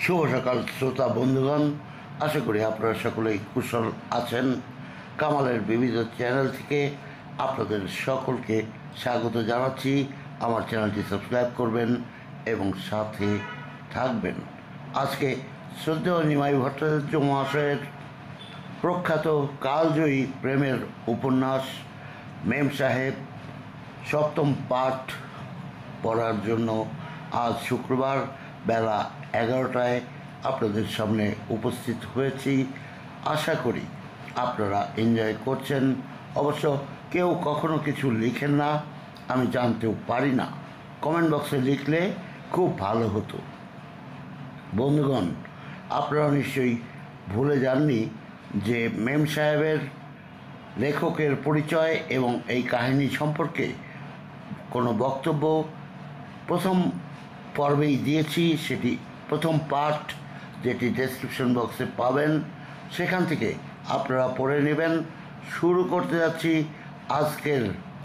শুভ সকাল শ্রোতা বন্ধুগণ, আশা করি আপনারা সকলেই কুশল আছেন। কামালের বিবিধ চ্যানেল থেকে আপনাদের সকলকে স্বাগত জানাচ্ছি। আমার চ্যানেলটি সাবস্ক্রাইব করবেন এবং সাথে থাকবেন। আজকে শ্রদ্ধেয় নিমাই ভট্টাচার্য মহাশয়ের প্রখ্যাত কালজয়ী প্রেমের উপন্যাস মেম সাহেব সপ্তম পাঠ পড়ার জন্য আজ শুক্রবার বেলা 11টায় আপনাদের সামনে উপস্থিত হয়েছি। আশা করি আপনারা এনজয় করছেন। অবশ্য কেউ কখনো কিছু লিখেন না, আমি জানতেও পারি না। কমেন্ট বক্সে লিখলে খুব ভালো হতো। বন্ধুগণ, আপনারা নিশ্চয়ই ভুলে যাননি যে মেম সাহেবের লেখকের পরিচয় এবং এই কাহিনী সম্পর্কে কোনো বক্তব্য প্রথম পর্বেই দিয়েছি। সেটি প্রথম পার্ট, যেটি ডেসক্রিপশন বক্সে পাবেন, সেখান থেকে আপনারা পড়ে নেবেন। শুরু করতে যাচ্ছি আজকের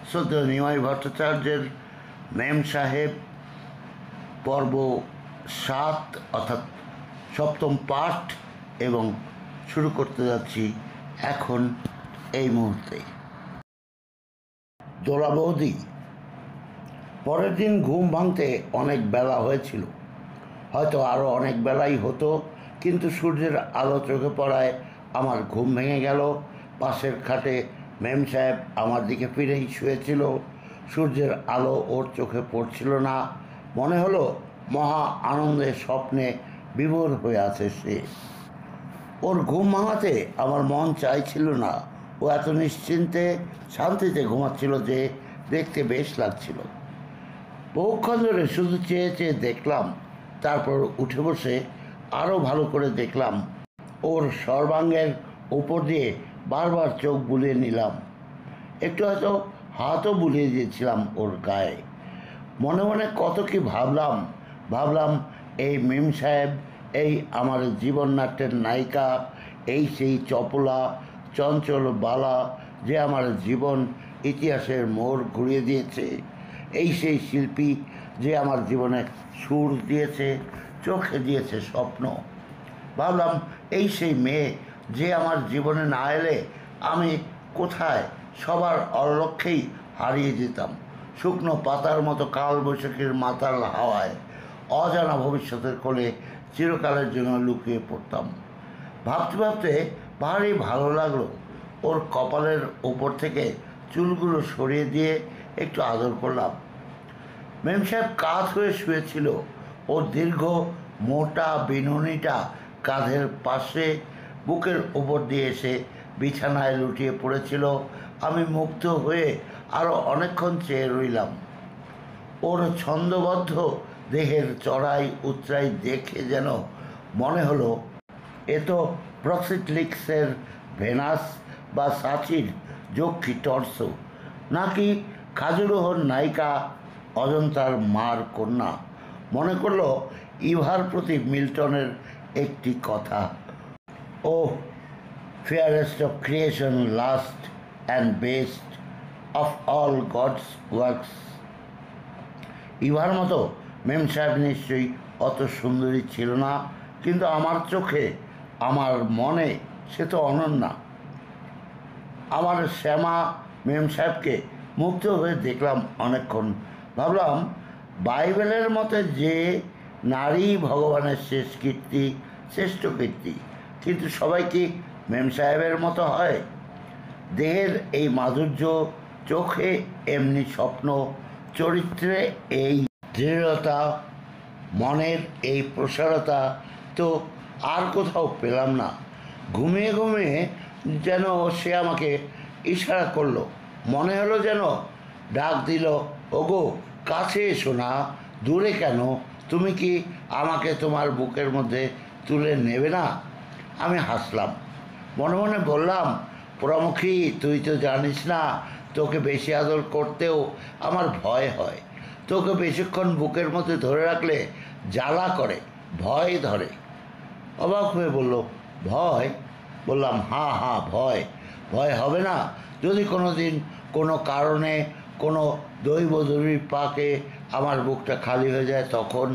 শ্রদ্ধেয় নিমাই ভট্টাচার্যের মেম সাহেব পর্ব 7 অর্থাৎ সপ্তম পার্ট, এবং শুরু করতে যাচ্ছি এখন এই মুহূর্তে। দোলা বৌদি, পরের দিন ঘুম ভাঙতে অনেক বেলা হয়েছিল, হয়তো আরও অনেক বেলাই হতো, কিন্তু সূর্যের আলো চোখে পড়ায় আমার ঘুম ভেঙে গেল। পাশের খাটে মেম সাহেব আমার দিকে ফিরেই শুয়েছিল। সূর্যের আলো ওর চোখে পড়ছিল না। মনে হলো মহা আনন্দের স্বপ্নে বিভোর হয়ে আছে সে। ওর ঘুম ভাঙাতে আমার মন চাইছিল না। ও এত নিশ্চিন্তে শান্তিতে ঘুমাচ্ছিল যে দেখতে বেশ লাগছিল। বহুক্ষণ ধরে শুধু চেয়ে চেয়ে দেখলাম, তারপর উঠে বসে আরও ভালো করে দেখলাম। ওর সর্বাঙ্গের উপর দিয়ে বারবার চোখ বুলিয়ে নিলাম, একটু হয়তো হাতও বুলিয়ে দিয়েছিলাম ওর গায়ে। মনে মনে কত কি ভাবলাম এই মেম সাহেব, এই আমার জীবননাট্যের নায়িকা, এই সেই চপলা চঞ্চল বালা যে আমার জীবন ইতিহাসের মোড় ঘুরিয়ে দিয়েছে, এই সেই শিল্পী যে আমার জীবনে সুর দিয়েছে, চোখে দিয়েছে স্বপ্ন। ভাবলাম এই সেই মেয়ে যে আমার জীবনে না এলে আমি কোথায় সবার অলক্ষ্যেই হারিয়ে যেতাম, শুকনো পাতার মতো কালবৈশাখীর মাতাল হাওয়ায় অজানা ভবিষ্যতের কোলে চিরকালের জন্য লুকিয়ে পড়তাম। ভাবতে ভাবতে ভারী ভালো লাগলো। ওর কপালের ওপর থেকে চুলগুলো সরিয়ে দিয়ে একটু আদর করলাম। মেম সাহেব কাত হয়ে শুয়েছিল। ওর দীর্ঘ মোটা বিনুনিটা কাঁধের পাশে বুকের ওপর দিয়ে এসে বিছানায় লুটিয়ে পড়েছিল। আমি মুগ্ধ হয়ে আরও অনেকক্ষণ চেয়ে রইলাম। ওর ছন্দবদ্ধ দেহের চড়াই উতরাই দেখে যেন মনে হলো এ তো প্রক্সিটলিক্সের ভেনাস বা সাচির যক্ষী টর্স, নাকি খাজুরোহর নায়িকা অজন্তার মার কন্যা। মনে করলো ইভার প্রতি মিল্টনের একটি কথা, O fairest of creation, last and best of all God's works. ইভার মতো মেম সাহেব নিশ্চয়ই অত সুন্দরী ছিল না, কিন্তু আমার চোখে, আমার মনে সে তো অনন্যা। আমার শ্যামা মেম সাহেবকে মুগ্ধ হয়ে দেখলাম অনেকক্ষণ। ভাবলাম বাইবেলের মতে যে নারী ভগবানের শ্রেষ্ঠ কীর্তি, কিন্তু সবাই কি মেম সাহেবের মতো হয়? দেহের এই মাধুর্য, চোখে এমনি স্বপ্ন, চরিত্রে এই দৃঢ়তা, মনের এই প্রসারতা তো আর কোথাও পেলাম না। ঘুমিয়ে ঘুমিয়ে যেন সে আমাকে ইশারা করলো, মনে হলো যেন ডাক দিল, ওগো কাছে এসো না, দূরে কেন, তুমি কি আমাকে তোমার বুকের মধ্যে তুলে নেবে না? আমি হাসলাম, মনে মনে বললাম, পোড়ামুখী, তুই তো জানিস না, তোকে বেশি আদর করতেও আমার ভয় হয়। তোকে বেশিক্ষণ বুকের মধ্যে ধরে রাখলে জ্বালা করে, ভয় ধরে। অবাক হয়ে বলল, ভয়? বললাম, হ্যাঁ, ভয় হবে না যদি কোনো দিন কোনো কারণে কোনো দৈব দুর্বিপাকে আমার বুকটা খালি হয়ে যায় তখন?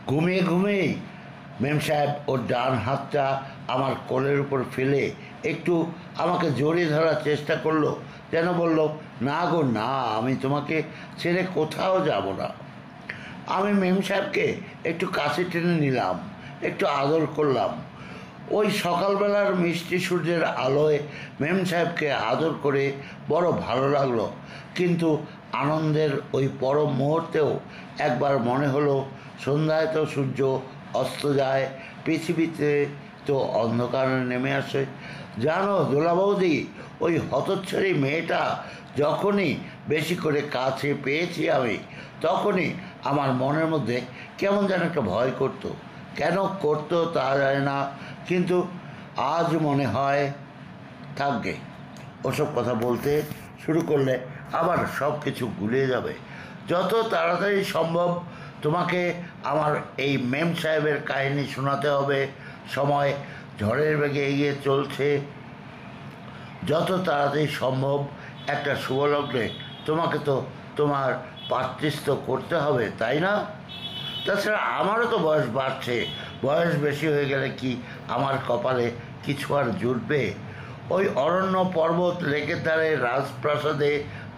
ঘুমিয়ে ঘুমিয়েই মেম সাহেব ওর ডান হাতটা আমার কোলের উপর ফেলে একটু আমাকে জড়িয়ে ধরার চেষ্টা করলো, যেন বলল, না গো না, আমি তোমাকে ছেড়ে কোথাও যাব না। আমি মেম সাহেবকে একটু কাছে টেনে নিলাম, একটু আদর করলাম। ওই সকালবেলার মিষ্টি সূর্যের আলোয় মেম সাহেবকে আদর করে বড় ভালো লাগলো। কিন্তু আনন্দের ওই পরম মুহূর্তেও একবার মনে হলো, সন্ধ্যায় তো সূর্য অস্ত যায়, পৃথিবীতে তো অন্ধকার নেমে আসে। জানো দোলা বৌদি, ওই হতচ্ছাড়ি মেয়েটা যখনই বেশি করে কাছে পেয়েছি আমি, তখনই আমার মনের মধ্যে কেমন যেন একটা ভয় করতো। কেন করতো তা জানি না, কিন্তু আজ মনে হয় থাকবে। ওসব কথা বলতে শুরু করলে আবার সব কিছু গুলিয়ে যাবে। যত তাড়াতাড়ি সম্ভব তোমাকে আমার এই মেম সাহেবের কাহিনী শোনাতে হবে। সময় ঝড়ের বেগে এগিয়ে চলছে। যত তাড়াতাড়ি সম্ভব একটা শুভলগ্নে তোমাকে তো তোমার প্রায়শ্চিত্ত করতে হবে, তাই না? তাছাড়া আমারও তো বয়স বাড়ছে। বয়স বেশি হয়ে গেলে কি আমার কপালে কিছু আর জুটবে? ওই অরণ্য পর্বত লেকের ধারে রাজপ্রাসাদে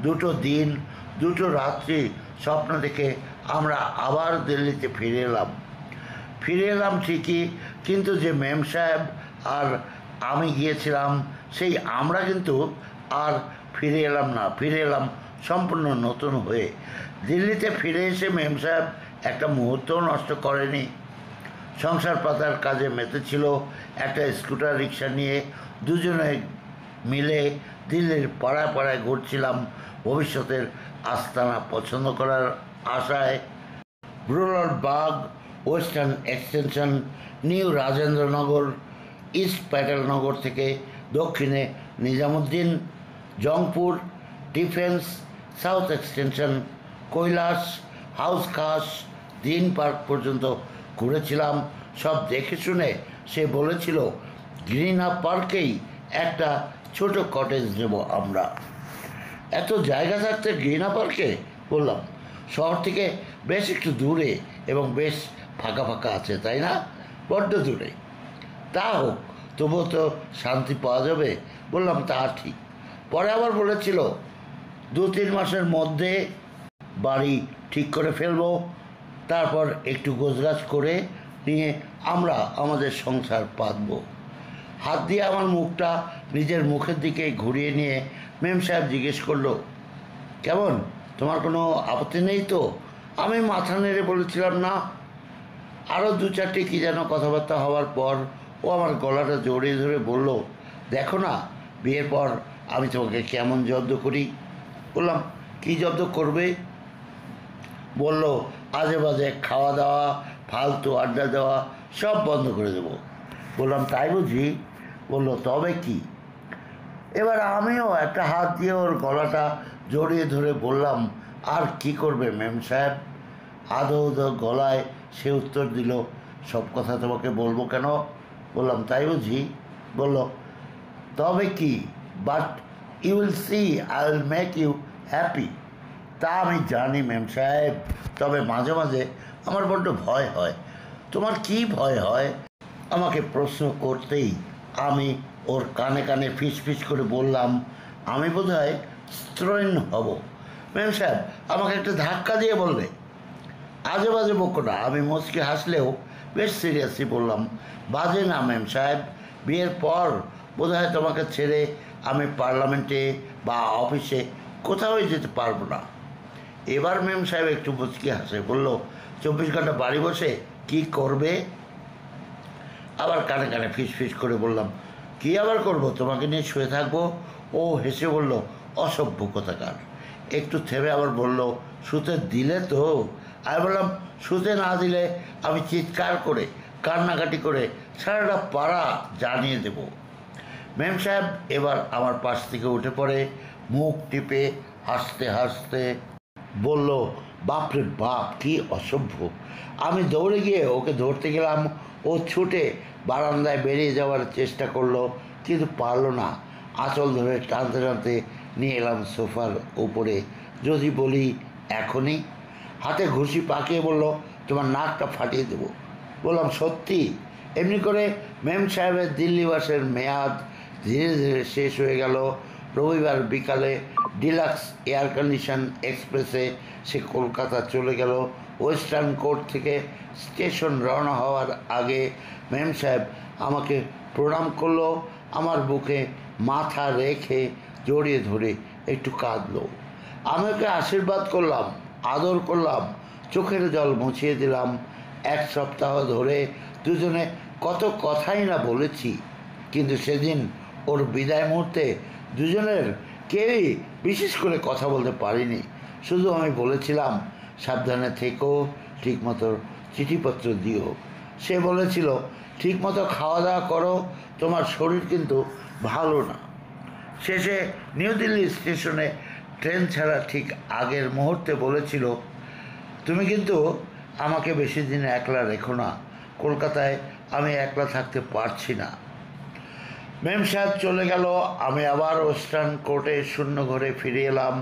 2টো দিন 2টো রাত্রি স্বপ্ন দেখে আমরা আবার দিল্লিতে ফিরে এলাম ঠিকই, কিন্তু যে মেম সাহেব আর আমি গিয়েছিলাম, সেই আমরা কিন্তু আর ফিরে এলাম না। ফিরে এলাম সম্পূর্ণ নতুন হয়ে। দিল্লিতে ফিরে এসে মেম সাহেব একটা মুহূর্তও নষ্ট করেনি। সংসার পাতার কাজে মেতেছিল। একটা স্কুটার রিক্সা নিয়ে দুজনে মিলে দিল্লির পাড়ায় পাড়ায় ঘুরছিলাম ভবিষ্যতের আস্তানা পছন্দ করার আশায়। ব্রুলার বাগ, western extension, new Rajendra Nagar, east Patel Nagar থেকে দক্ষিণে Nizamuddin, Jangpura, defence, south extension, Kailash, Hauz Khas, green park পর্যন্ত ঘুরেছিলাম। সব দেখে শুনে সে বলেছিল, গ্রিন পার্কেই একটা ছোট কটেজ নেব আমরা। এত জায়গা থাকতে গ্রিন পার্কে? বললাম, শহর থেকে বেশ একটু দূরে এবং বেশ ফাঁকা ফাঁকা আছে, তাই না? বড্ড দূরে। তা হোক, তবুও তো শান্তি পাওয়া যাবে। বললাম, তা ঠিক। পরে আবার বলেছিল, 2-3 মাসের মধ্যে বাড়ি ঠিক করে ফেলবো, তারপর একটু গোছগাছ করে নিয়ে আমরা আমাদের সংসার পাতব। হাত দিয়ে আমার মুখটা নিজের মুখের দিকে ঘুরিয়ে নিয়ে মেম সাহেব জিজ্ঞেস করলো, কেমন, তোমার কোনো আপত্তি নেই তো? আমি মাথা নেড়ে বলেছিলাম, না। আরও 2-4টে কী যেন কথাবার্তা হওয়ার পর ও আমার গলাটা জড়িয়ে ধরে বলল, দেখো না, বিয়ের পর আমি তোমাকে কেমন জব্দ করি। বললাম, কী জব্দ করবে? বলল, আজে বাজে খাওয়া দাওয়া, ফালতু আড্ডা দেওয়া সব বন্ধ করে দেবো। বললাম, তাই বুঝি? বলল, তবে কি? এবার আমিও একটা হাত দিয়ে ওর গলাটা জড়িয়ে ধরে বললাম, আর কি করবে মেম সাহেব? আদো গলায় সে উত্তর দিল, সব কথা তোমাকে বলবো কেন? বললাম, তাই বুঝি? বলল, তবে কি? But you will see, I will make you happy. তা আমি জানি মেম সাহেব, তবে মাঝে মাঝে আমার বড্ড ভয় হয়। তোমার কি ভয় হয়? আমাকে প্রশ্ন করতেই আমি ওর কানে কানে ফিস ফিস করে বললাম, আমি বোধহয় স্ত্রৈণ হব। মেম সাহেব আমাকে একটা ধাক্কা দিয়ে বললে, আজে বাজে বকো না। আমি মুচকি হাসলেও বেশ সিরিয়াসলি বললাম, বাজে না মেম সাহেব, বিয়ের পর বোধহয় তোমাকে ছেড়ে আমি পার্লামেন্টে বা অফিসে কোথাওই যেতে পারবো না। এবার মেম সাহেব একটু মুচকি হাসে, বলল, 24 ঘন্টা বাড়ি বসে কি করবে? আবার কানে কানে ফিস ফিস করে বললাম, কী আবার করব, তোমাকে নিয়ে শুয়ে থাকবো। ও হেসে বলল, অসভ্য কোথাকার। একটু থেমে আবার বলল, শুতে দিলে তো? আমি বললাম, শুতে না দিলে আমি চিৎকার করে কান্নাকাটি করে সারাটা পাড়া জানিয়ে দেব। মেম সাহেব এবার আমার পাশ থেকে উঠে পড়ে, মুখ টিপে হাসতে হাসতে বলল, বাপরে বাপ, কি অসভ্য। আমি দৌড়ে গিয়ে ওকে ধরতে গেলাম। ও ছুটে বারান্দায় বেরিয়ে যাওয়ার চেষ্টা করলো, কিন্তু পারল না। আঁচল ধরে টানতে টানতে নিয়ে এলাম সোফার উপরে। যদি বলি এখনই? হাতে ঘুষি পাকিয়ে বলল, তোমার নাকটা ফাটিয়ে দেবো। বললাম সত্যি? এমনি করে মেম সাহেবের দিল্লিবাসের মেয়াদ ধীরে ধীরে শেষ হয়ে গেল। রবিবার বিকালে ডিলাক্স এয়ার কন্ডিশন এক্সপ্রেসে সে কলকাতা চলে গেল। ওয়েস্টার্ন কোর্ট থেকে স্টেশন রওনা হওয়ার আগে মেম সাহেব আমাকে প্রণাম করলো, আমার বুকে মাথা রেখে জড়িয়ে ধরে একটু কাঁদলো। আমি ওকে আশীর্বাদ করলাম, আদর করলাম, চোখের জল মুছিয়ে দিলাম। 1 সপ্তাহ ধরে দুজনে কত কথাই না বলেছি, কিন্তু সেদিন ওর বিদায় মুহূর্তে দুজনের কেউই বিশেষ করে কথা বলতে পারিনি। শুধু আমি বলেছিলাম সাবধানে থেকো, ঠিকমতো চিঠিপত্র দিও। সে বলেছিল ঠিকমতো খাওয়া দাওয়া করো, তোমার শরীর কিন্তু ভালো না। শেষে নিউ দিল্লি স্টেশনে ট্রেন ছাড়া ঠিক আগের মুহূর্তে বলেছিল, তুমি কিন্তু আমাকে বেশি দিন একলা রেখো না, কলকাতায় আমি একলা থাকতে পারছি না। মেম সাহেব চলে গেল, আমি আবার ওয়েস্টার্ন কোর্টে শূন্য ঘরে ফিরে এলাম।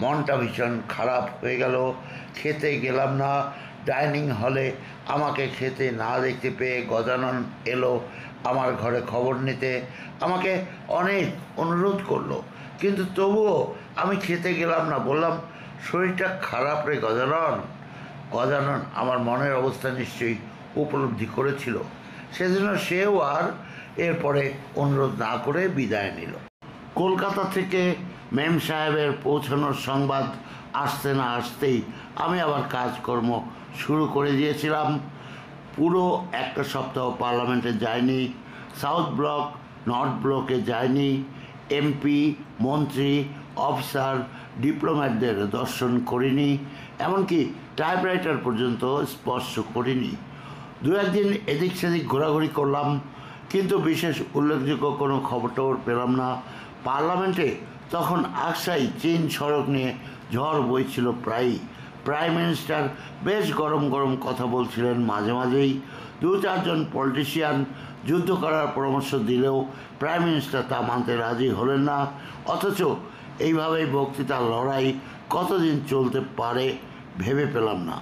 মনটা ভীষণ খারাপ হয়ে গেল। খেতে গেলাম না। ডাইনিং হলে আমাকে খেতে না দেখতে পেয়ে গজানন এলো আমার ঘরে খবর নিতে। আমাকে অনেক অনুরোধ করলো, কিন্তু তবুও আমি খেতে গেলাম না। বললাম, শরীরটা খারাপ রে গজানন। গজানন আমার মনের অবস্থা নিশ্চয়ই উপলব্ধি করেছিল, সেজন্য সেও আর এরপরে অনুরোধ না করে বিদায় নিল। কলকাতা থেকে মেম সাহেবের পৌঁছানোর সংবাদ আসতে না আসতেই আমি আবার কাজকর্ম শুরু করে দিয়েছিলাম। পুরো 1 সপ্তাহ পার্লামেন্টে যায়নি, সাউথ ব্লক নর্থ ব্লকে যায়নি, এমপি, মন্ত্রী, অফিসার, ডিপ্লোম্যাটদের দর্শন করিনি, এমনকি টাইপরাইটার পর্যন্ত স্পর্শ করিনি। 2-1 দিন এদিক সেদিক ঘোরাঘুরি করলাম, কিন্তু বিশেষ উল্লেখযোগ্য কোনো খবর পেলাম না। পার্লামেন্টে তখন আকসাই চীন সড়ক নিয়ে ঝড় বইছিল প্রায়ই। প্রাইম মিনিস্টার বেশ গরম গরম কথা বলছিলেন মাঝে মাঝেই। 2-4 জন পলিটিশিয়ান যুদ্ধ করার পরামর্শ দিলেও প্রাইম মিনিস্টার তা মানতে রাজি হলেন না। অথচ এইভাবেই বক্তৃতার লড়াই কতদিন চলতে পারে ভেবে পেলাম না।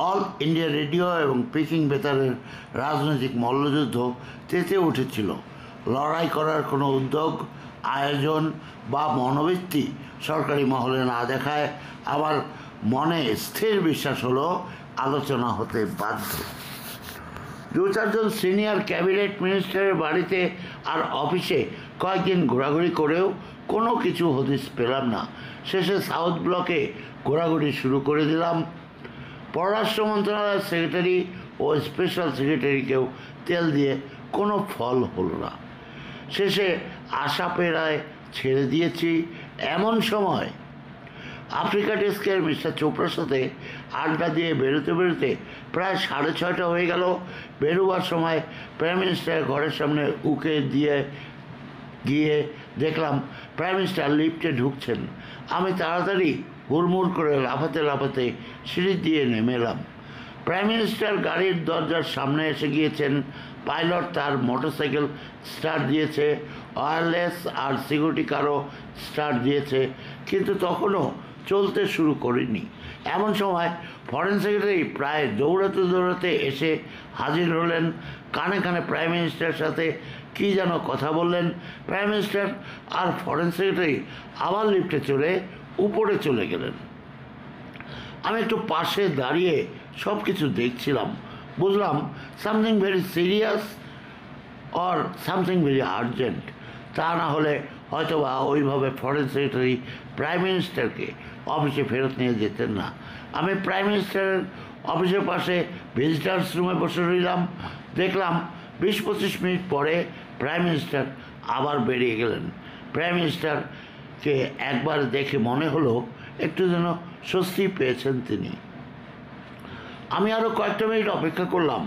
অল ইন্ডিয়া রেডিও এবং পিকিং বেতারের রাজনৈতিক মল্লযুদ্ধ তেতে উঠেছিল। লড়াই করার কোনো উদ্যোগ, আয়োজন বা মনোবৃত্তি সরকারি মহলে না দেখায় আমার মনে স্থির বিশ্বাস হলো আলোচনা হতে বাধ্য। 2-4 জন সিনিয়র ক্যাবিনেট মিনিস্টারের বাড়িতে আর অফিসে কয়েকদিন ঘোরাঘুরি করেও কোনো কিছু হদিস পেলাম না। শেষে সাউথ ব্লকে ঘোরাঘুরি শুরু করে দিলাম। পররাষ্ট্র মন্ত্রণালয়ের সেক্রেটারি ও স্পেশাল সেক্রেটারিকেও তেল দিয়ে কোনো ফল হলো না। শেষে আশা পেরায় ছেড়ে দিয়েছি। এমন সময় আফ্রিকা ডেস্কের মিস্টার চোপড়ার সাথে আড্ডা দিয়ে বেরোতে বেরোতে প্রায় 6:30 হয়ে গেল। বেরোবার সময় প্রাইম মিনিস্টারের ঘরের সামনে উকে দিয়ে গিয়ে দেখলাম প্রাইম মিনিস্টার লিফটে ঢুকছেন। আমি তাড়াতাড়ি হুড়মুড় করে লাফাতে লাফাতে সিঁড়ি দিয়ে নেমে এলাম। প্রাইম মিনিস্টার গাড়ির দরজার সামনে এসে গিয়েছেন। পাইলট তার মোটরসাইকেল স্টার্ট দিয়েছে, ওয়্যারলেস আর সিকিউরিটি কারও স্টার্ট দিয়েছে, কিন্তু তখনও চলতে শুরু করিনি। এমন সময় ফরেন সেক্রেটারি প্রায় দৌড়াতে দৌড়াতে এসে হাজির হলেন। কানে কানে প্রাইম মিনিস্টারের সাথে কী যেন কথা বললেন। প্রাইম মিনিস্টার আর ফরেন সেক্রেটারি আবার লিফটে চড়ে উপরে চলে গেলেন। আমি একটু পাশে দাঁড়িয়ে সব কিছু দেখছিলাম। বুঝলাম something very serious or something very urgent. তা না হলে হয়তো বা ওইভাবে ফরেন সেক্রেটারি প্রাইম মিনিস্টারকে অফিসে ফেরত নিয়ে যেতেন না। আমি প্রাইম মিনিস্টারের অফিসের পাশে ভিজিটার্স রুমে বসে রইলাম। দেখলাম 20-25 মিনিট পরে প্রাইম মিনিস্টার আবার বেরিয়ে গেলেন। প্রাইম মিনিস্টারকে একবার দেখে মনে হলো একটু যেন স্বস্তি পেয়েছেন তিনি। আমি আরও কয়েকটা মিনিট অপেক্ষা করলাম।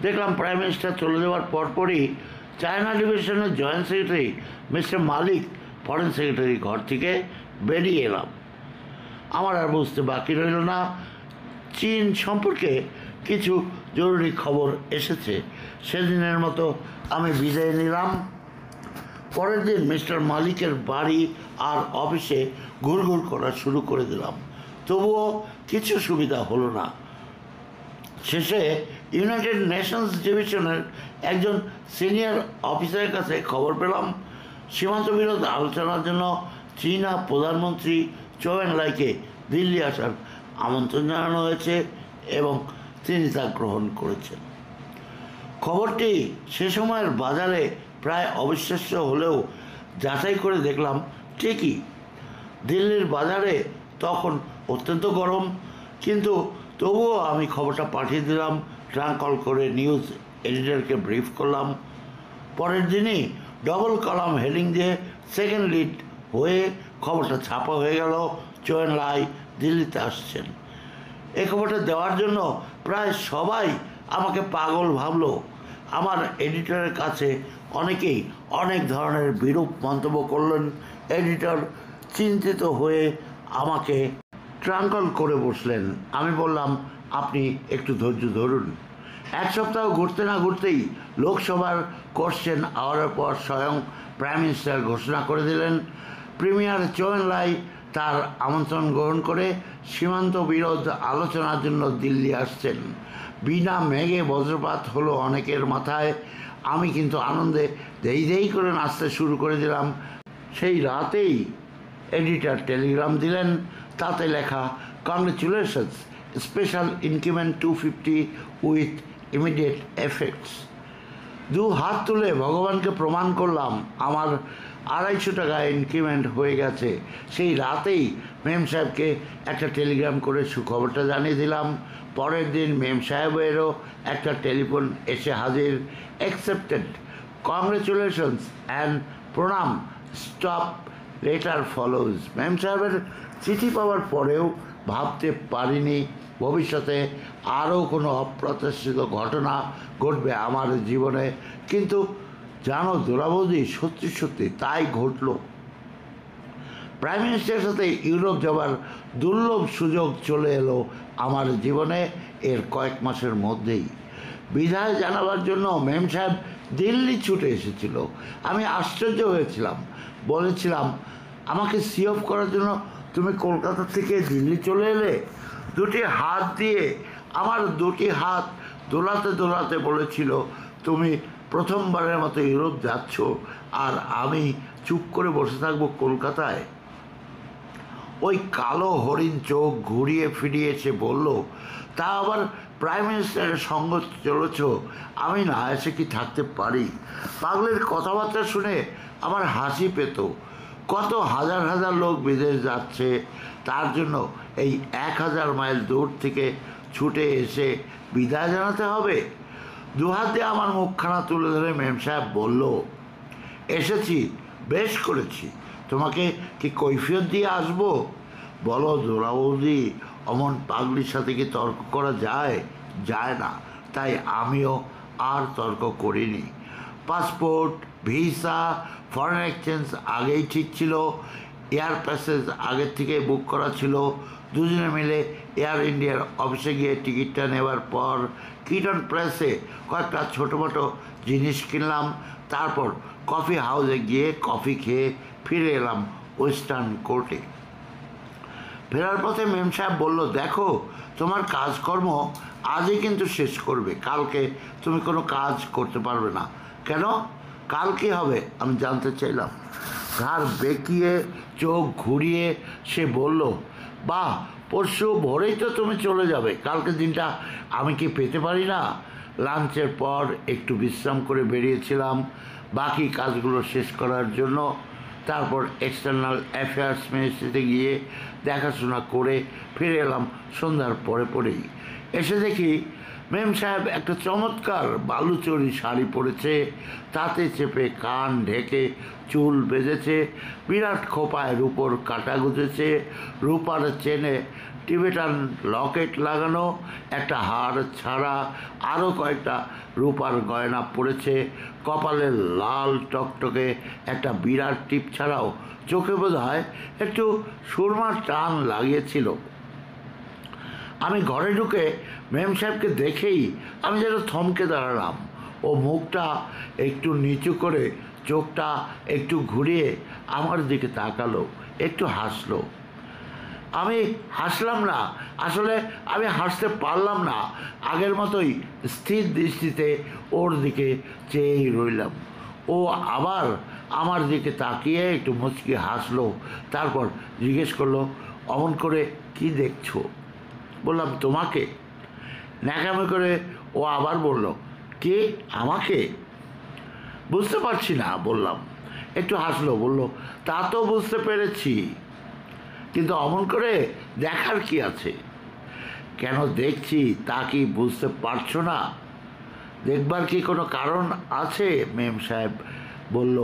দেখলাম প্রাইম মিনিস্টার চলে যাওয়ার পরপরই চায়না ডিভিশনের জয়েন্ট সেক্রেটারি মিস্টার মালিক ফরেন সেক্রেটারি ঘর থেকে বেরিয়ে এলাম। আমার আর বুঝতে বাকি রইল না, চীন সম্পর্কে কিছু জরুরি খবর এসেছে। সেদিনের মতো আমি বিদায় নিলাম। পরের দিন মিস্টার মালিকের বাড়ি আর অফিসে ঘুরঘুর করা শুরু করে দিলাম। তবুও কিছু সুবিধা হলো না। শেষে ইউনাইটেড নেশনস ডিভিশনের একজন সিনিয়র অফিসারের কাছে খবর পেলাম সীমান্ত বিরোধ আলোচনার জন্য চীনা প্রধানমন্ত্রী চৌ এন-লাইকে দিল্লি আসার আমন্ত্রণ জানানো হয়েছে এবং তিনি তা গ্রহণ করেছেন। খবরটি সে সময়ের বাজারে প্রায় অবিশ্বাস্য হলেও যাচাই করে দেখলাম ঠিকই দিল্লির বাজারে তখন অত্যন্ত গরম, কিন্তু তবুও আমি খবরটা পাঠিয়ে দিলাম, ট্রাঙ্ক কল করে নিউজ এডিটরকে ব্রিফ করলাম। পরের দিনই ডবল কলাম হেডিং দিয়ে সেকেন্ড লিড হয়ে খবরটা ছাপা হয়ে গেল, চৌ এন-লাই দিল্লিতে আসছেন। এই খবরটা দেওয়ার জন্য প্রায় সবাই আমাকে পাগল ভাবলো। আমার এডিটরের কাছে অনেকেই অনেক ধরনের বিরূপ মন্তব্য করলেন। এডিটর চিন্তিত হয়ে আমাকে ট্রাঙ্কল করে বসলেন। আমি বললাম, আপনি একটু ধৈর্য ধরুন। এক সপ্তাহ ঘুরতে না ঘুরতেই লোকসভার কোশ্চেন আওয়ারের পর স্বয়ং প্রাইম মিনিস্টার ঘোষণা করে দিলেন প্রিমিয়ার চৌ এন-লাই তার আমন্ত্রণ গ্রহণ করে সীমান্ত বিরোধ আলোচনার জন্য দিল্লি আসছেন। বিনা মেঘে বজ্রপাত হলো অনেকের মাথায়। আমি কিন্তু আনন্দে দেই দেই করে নাচতে শুরু করে দিলাম। সেই রাতেই এডিটর টেলিগ্রাম দিলেন, তাতে লেখা, congratulations, special increment 250 with immediate effects. দু হাত তুলে ভগবানকে প্রমাণ করলাম আমার 250 টাকা ইনক্রিমেন্ট হয়ে গেছে। সেই রাতেই মেম সাহেবকে একটা টেলিগ্রাম করে সুখবরটা জানিয়ে দিলাম। পরের দিন মেম সাহেবেরও একটা টেলিফোন এসে হাজির, অ্যাকসেপ্টেড, কংগ্রেচুলেশনস অ্যান্ড প্রণাম, স্টপ লেটার ফলোজ। মেম সাহেবের চিঠি পাওয়ার পরেও ভাবতে পারিনি ভবিষ্যতে আরও কোনো অপ্রত্যাশিত ঘটনা ঘটবে আমার জীবনে, কিন্তু জানো দোলাবৌদি, সত্যি সত্যি তাই ঘটল। প্রাইম মিনিস্টারের সাথে ইউরোপ যাওয়ার দুর্লভ সুযোগ চলে এলো আমার জীবনে এর কয়েক মাসের মধ্যেই। বিদায় জানাবার জন্য মেম সাহেব দিল্লি ছুটে এসেছিল। আমি আশ্চর্য হয়েছিলাম, বলেছিলাম, আমাকে সি অফ করার জন্য তুমি কলকাতা থেকে দিল্লি চলে এলে? দুটি হাত দিয়ে আমার দুটি হাত দোলাতে দোলাতে বলেছিল, তুমি প্রথমবারের মতো ইউরোপ যাচ্ছ আর আমি চুপ করে বসে থাকবো কলকাতায়। ওই কালো হরিণ চোখ ঘুরিয়ে ফিরিয়ে এসে বলল, তা আবার প্রাইম মিনিস্টারের সঙ্গ চলেছ, আমি না এসে কি থাকতে পারি? পাগলের কথাবার্তা শুনে আমার হাসি পেত। কত হাজার হাজার লোক বিদেশ যাচ্ছে, তার জন্য এই 1000 মাইল দূর থেকে ছুটে এসে বিদায় জানাতে হবে? দুহাত দিয়ে আমার মুখখানা তুলে ধরে মেম সাহেব বলল, এসেছি, বেশ করেছি, তোমাকে কি কৈফিয়ত দিয়ে আসবো? বলো দোলাবৌদি, অমন পাগলির সাথে কি তর্ক করা যায়? যায় না। তাই আমিও আর তর্ক করিনি। পাসপোর্ট, ভিসা, ফরেন এক্সচেঞ্জ আগেই ঠিক ছিল, এয়ার প্যাসেজ আগের থেকে বুক করা ছিল। দুজনে মিলে এয়ার ইন্ডিয়ার অফিসে গিয়ে টিকিটটা নেওয়ার পর কিটন প্রেসে কয়েকটা ছোটো মোটো জিনিস কিনলাম। তারপর কফি হাউসে গিয়ে কফি খেয়ে ফিরে এলাম ওয়েস্টার্ন কোর্টে। ফেরার পথে মেম সাহেব বলল, দেখো, তোমার কাজকর্ম আজই কিন্তু শেষ করবে, কালকে তুমি কোনো কাজ করতে পারবে না। কেন? কাল কী হবে? আমি জানতে চাইলাম। ঘাড় বেঁকিয়ে চোখ ঘুরিয়ে সে বলল, বাহ, পরশু ভোরেই তো তুমি চলে যাবে, কালকে দিনটা আমি কি পেতে পারি না? লাঞ্চের পর একটু বিশ্রাম করে বেরিয়েছিলাম বাকি কাজগুলো শেষ করার জন্য। তারপর এক্সটার্নাল অ্যাফেয়ার্স মিনিস্ট্রিতে গিয়ে দেখাশোনা করে ফিরে এলাম সন্ধ্যার পরেই। এসে দেখি মেম সাহেব একটা চমৎকার বালুচরি শাড়ি পরেছে, তাতে চেপে কান ঢেকে চুল বেঁধেছে, বিরাট খোপায় রূপোর কাটা গুঁজেছে, রূপার চেনে টিবেটান লকেট লাগানো, একটা হার ছাড়া আরও কয়েকটা রূপার গয়না পরেছে, কপালে লাল টকটকে একটা বিরাট টিপ ছাড়াও চোখে বোধহয় একটু সুরমার টান লাগিয়েছিল। আমি ঘরে ঢুকে মেম সাহেবকে দেখেই আমি যেন থমকে দাঁড়ালাম। ও মুখটা একটু নিচু করে চোখটা একটু ঘুরিয়ে আমার দিকে তাকালো, একটু হাসলো। আমি হাসলাম না, আসলে আমি হাসতে পারলাম না। আগের মতোই স্থির দৃষ্টিতে ওর দিকে চেয়েই রইলাম। ও আবার আমার দিকে তাকিয়ে একটু মুচকি হাসলো, তারপর জিজ্ঞেস করলো, অমন করে কি দেখছো? বললাম, তোমাকে। ন্যাকামি করে ও আবার বলল, কে? আমাকে? বুঝতে পারছি না বললাম। একটু হাসলো, বলল, তা তো বুঝতে পেরেছি, কিন্তু অমন করে দেখার কি আছে? কেন দেখছি তা কি বুঝতে পারছো না? দেখবার কি কোনো কারণ আছে? মেম সাহেব বলল।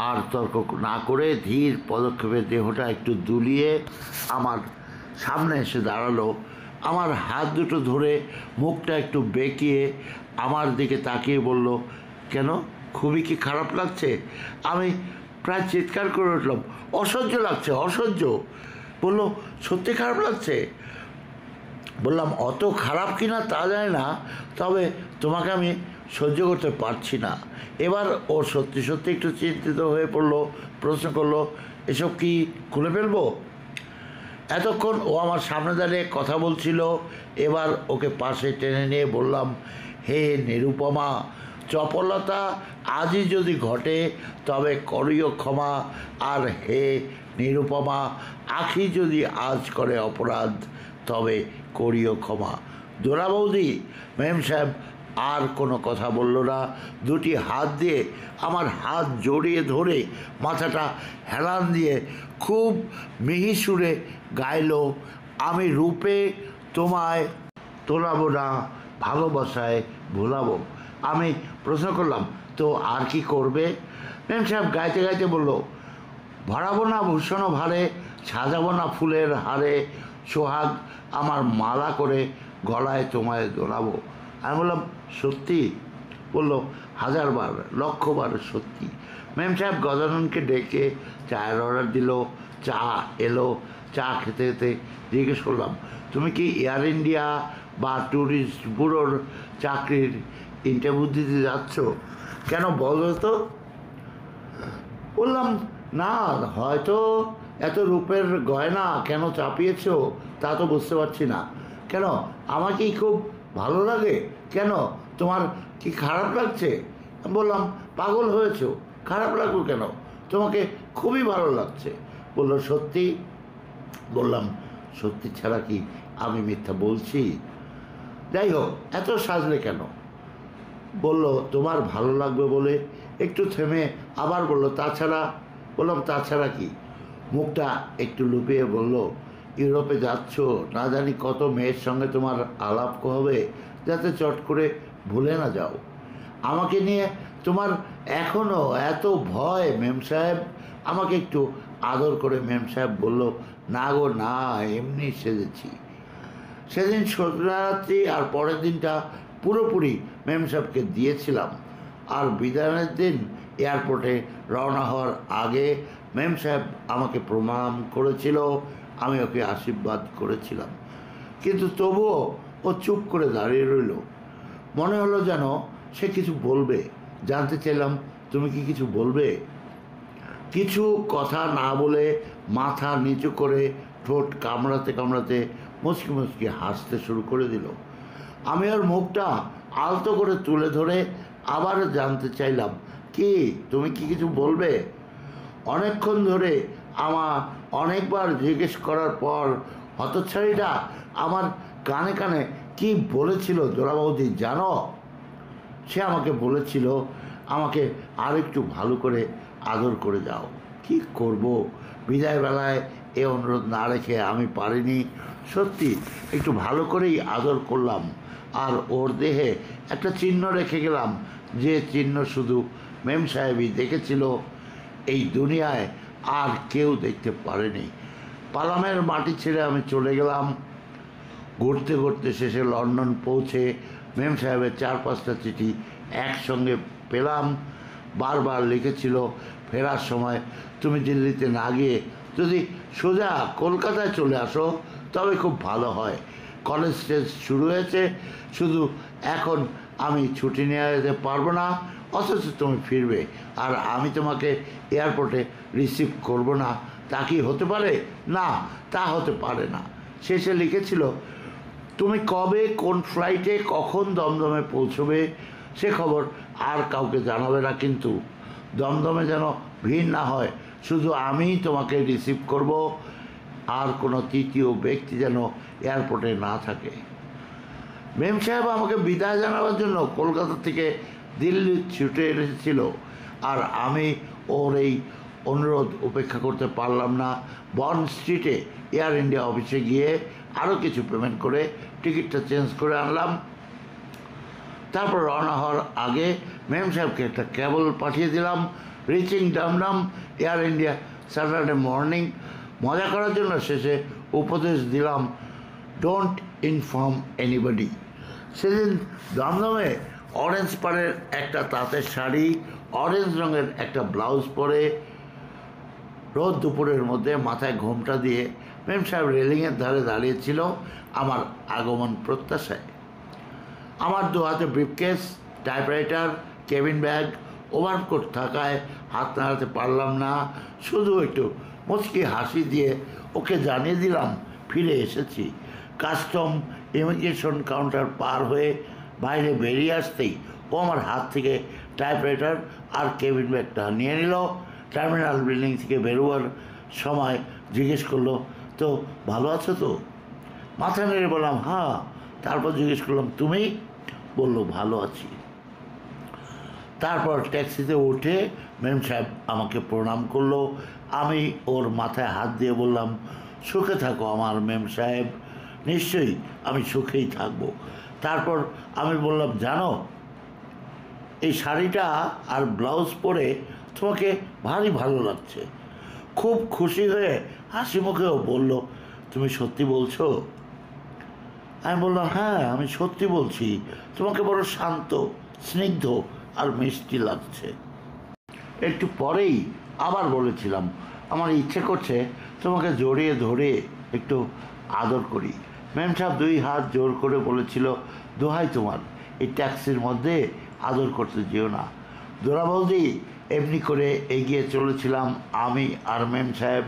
আর তর্ক না করে ধীর পদক্ষেপে দেহটা একটু দুলিয়ে আমার সামনে এসে দাঁড়ালো। আমার হাত দুটো ধরে মুখটা একটু বেঁকিয়ে আমার দিকে তাকিয়ে বলল, কেন, খুবই কি খারাপ লাগছে? আমি প্রায় চিৎকার করে উঠলাম, অসহ্য লাগছে, অসহ্য। বলল, সত্যি খারাপ লাগছে? বললাম, অত খারাপ কিনা তা জানি না, তবে তোমাকে আমি সহ্য করতে পারছি না। এবার ও সত্যি সত্যি একটু চিন্তিত হয়ে পড়লো, প্রশ্ন করলো, এসব কি খুলে ফেলবো? এতক্ষণ ও আমার সামনে দাঁড়িয়ে কথা বলছিল। এবার ওকে পাশে টেনে নিয়ে বললাম, হে নিরুপমা, চপলতা আজই যদি ঘটে তবে করিও ক্ষমা, আর হে নিরুপমা, আখি যদি আজ করে অপরাধ তবে করিও ক্ষমা। দোলা বৌদি। মেম সাহেব আর কোনো কথা বলল না। দুটি হাত দিয়ে আমার হাত জড়িয়ে ধরে মাথাটা হেলান দিয়ে খুব মিহি সুরে গাইল, আমি রূপে তোমায় তোলাবো না, ভালোবাসায় ভোলাবো। আমি প্রশ্ন করলাম, তো আর কি করবে? মেম সাহেব গাইতে গাইতে বলল, ভরাবো না ভূষণ ভারে, সাজাবো না ফুলের হারে, সোহাগ আমার মালা করে গলায় তোমায় দোলাবো। আমি বললাম, সত্যি? বলল, 1000 বার, 1,00,000 বার সত্যি। মেম সাহেব গজাননকে ডেকে চায়ের অর্ডার দিল। চা এলো। চা খেতে খেতে জিজ্ঞেস করলাম, তুমি কি এয়ার ইন্ডিয়া বা ট্যুরিস্ট ব্যুরোর চাকরির ইন্টারভিউ দিতে যাচ্ছ? কেন বলো তো? বললাম, না, হয়তো এত রূপের গয়না কেন চাপিয়েছ তা তো বুঝতে পারছি না। কেন, আমাকেই খুব ভালো লাগে? কেন, তোমার কি খারাপ লাগছে? বললাম, পাগল হয়েছো? খারাপ লাগবে কেন? তোমাকে খুবই ভালো লাগছে। বললো, সত্যি? বললাম, সত্যি ছাড়া কি আমি মিথ্যা বলছি? যাই হোক, এত সাজলে কেন? বলল, তোমার ভালো লাগবে বলে। একটু থেমে আবার বলল, তাছাড়া? বললাম, তাছাড়া কি? মুখটা একটু লুকিয়ে বলল, ইউরোপে যাচ্ছ, না জানি কত মেয়ের সঙ্গে তোমার আলাপ হবে, যাতে চট করে ভুলে না যাও। আমাকে নিয়ে তোমার এখনও এত ভয় মেম সাহেব? আমাকে একটু আদর করে মেম সাহেব বলল, না গো না, এমনি সেজেছি। সেদিন রাত্রি আর পরের দিনটা পুরোপুরি মেম সাহেবকে দিয়েছিলাম। আর বিদায়ের দিন এয়ারপোর্টে রওনা হওয়ার আগে মেম সাহেব আমাকে প্রণাম করেছিল, আমি ওকে আশীর্বাদ করেছিলাম। কিন্তু তবুও ও চুপ করে দাঁড়িয়ে রইল। মনে হলো যেন সে কিছু বলবে। জানতে চাইলাম, তুমি কি কিছু বলবে? কিছু কথা না বলে মাথা নিচু করে ঠোঁট কামড়াতে কামড়াতে মুচকি মুচকি হাসতে শুরু করে দিল। আমি ওর মুখটা আলতো করে তুলে ধরে আবার জানতে চাইলাম, কি, তুমি কি কিছু বলবে? অনেকক্ষণ ধরে আমার অনেকবার জিজ্ঞেস করার পর হতচ্ছাড়িটা আমার কানে কানে কি বলেছিল জোড়া বৌদি জানো? সে আমাকে বলেছিল, আমাকে আর একটু ভালো করে আদর করে যাও। কি করব, বিদায় বেলায় এ অনুরোধ না রেখে আমি পারিনি। সত্যি একটু ভালো করেই আদর করলাম, আর ওর দেহে একটা চিহ্ন রেখে গেলাম, যে চিহ্ন শুধু মেম সাহেবই দেখেছিল, এই দুনিয়ায় আর কেউ দেখতে পারেনি। পালামের মাটি ছেড়ে আমি চলে গেলাম। ঘুরতে ঘুরতে শেষে লন্ডন পৌঁছে মেম সাহেবের 4-5টা চিঠি একসঙ্গে পেলাম। বারবার লিখেছিল, ফেরার সময় তুমি দিল্লিতে না গিয়ে যদি সোজা কলকাতায় চলে আসো তবে খুব ভালো হয়। কলেজ টেস্ট শুরু হয়েছে, শুধু এখন আমি ছুটি নিয়ে যেতে পারবো না, অথচ তুমি ফিরবে, আর আমি তোমাকে এয়ারপোর্টে রিসিভ করব না, তা কি হতে পারে? না, তা হতে পারে না। শেষে লিখেছিল, তুমি কবে কোন ফ্লাইটে কখন দমদমে পৌঁছবে সে খবর আর কাউকে জানাবে না, কিন্তু দমদমে যেন ভিড় না হয়, শুধু আমিই তোমাকে রিসিভ করব, আর কোনো তৃতীয় ব্যক্তি যেন এয়ারপোর্টে না থাকে। মেম সাহেব আমাকে বিদায় জানাবার জন্য কলকাতা থেকে দিল্লি ছুটে এসেছিল, আর আমি ওর এই অনুরোধ উপেক্ষা করতে পারলাম না। বন্ড স্ট্রিটে এয়ার ইন্ডিয়া অফিসে গিয়ে আরও কিছু পেমেন্ট করে টিকিটটা চেঞ্জ করে আনলাম। তারপর রওনা হওয়ার আগে মেম সাহেবকে একটা ক্যাবল পাঠিয়ে দিলাম। Reaching Dum Dum Air India Saturday morning. মজা করার জন্য শেষে উপদেশ দিলাম, ডোন্ট ইনফর্ম এনিবডি। সেদিন দমদমে অরেঞ্জ পাড়ের একটা তাঁতের শাড়ি, অরেঞ্জ রঙের একটা ব্লাউজ পরে, রোদ দুপুরের মধ্যে মাথায় ঘোমটা দিয়ে মেম সাহেব রেলিংয়ের ধারে দাঁড়িয়েছিল আমার আগমন প্রত্যাশায়। আমার দু হাতে briefcase, typewriter, cabin bag, overcoat থাকায় হাত নাড়াতে পারলাম না। শুধু একটু মুচকি হাসি দিয়ে ওকে জানিয়ে দিলাম ফিরে এসেছি। কাস্টম ইমিগ্রেশন কাউন্টার পার হয়ে বাইরে বেরিয়ে আসতেই ও আমার হাত থেকে টাইপরাইটার আর কেবিন ব্যাগটা নিয়ে নিল। টার্মিনাল বিল্ডিং থেকে বেরোবার সময় জিজ্ঞেস করলো, তো ভালো আছো তো? মাথা নেড়ে বললাম হ্যাঁ। তারপর জিজ্ঞেস করলাম, তুমি? বললো, ভালো আছি। তারপর ট্যাক্সিতে উঠে মেম সাহেব আমাকে প্রণাম করলো। আমি ওর মাথায় হাত দিয়ে বললাম, সুখে থাকো আমার মেম সাহেব। নিশ্চয়ই আমি সুখেই থাকবো। তারপর আমি বললাম, জানো, এই শাড়িটা আর ব্লাউজ পরে তোমাকে ভারী ভালো লাগছে। খুব খুশি হয়ে হাসি মুখেও বলল, তুমি সত্যি বলছো? আমি বললাম, হ্যাঁ, আমি সত্যি বলছি। তোমাকে বড় শান্ত, স্নিগ্ধ আর মিষ্টি লাগছে। একটু পরেই আবার বলেছিলাম, আমার ইচ্ছে করছে তোমাকে জড়িয়ে ধরে একটু আদর করি। ম্যাম সাহেব দুই হাত জোর করে বলেছিল, দোহাই তোমার, এই ট্যাক্সির মধ্যে আদর করতে যেও না। দোরা বৌদি এমনি করে এগিয়ে চলেছিলাম আমি আর মেম সাহেব।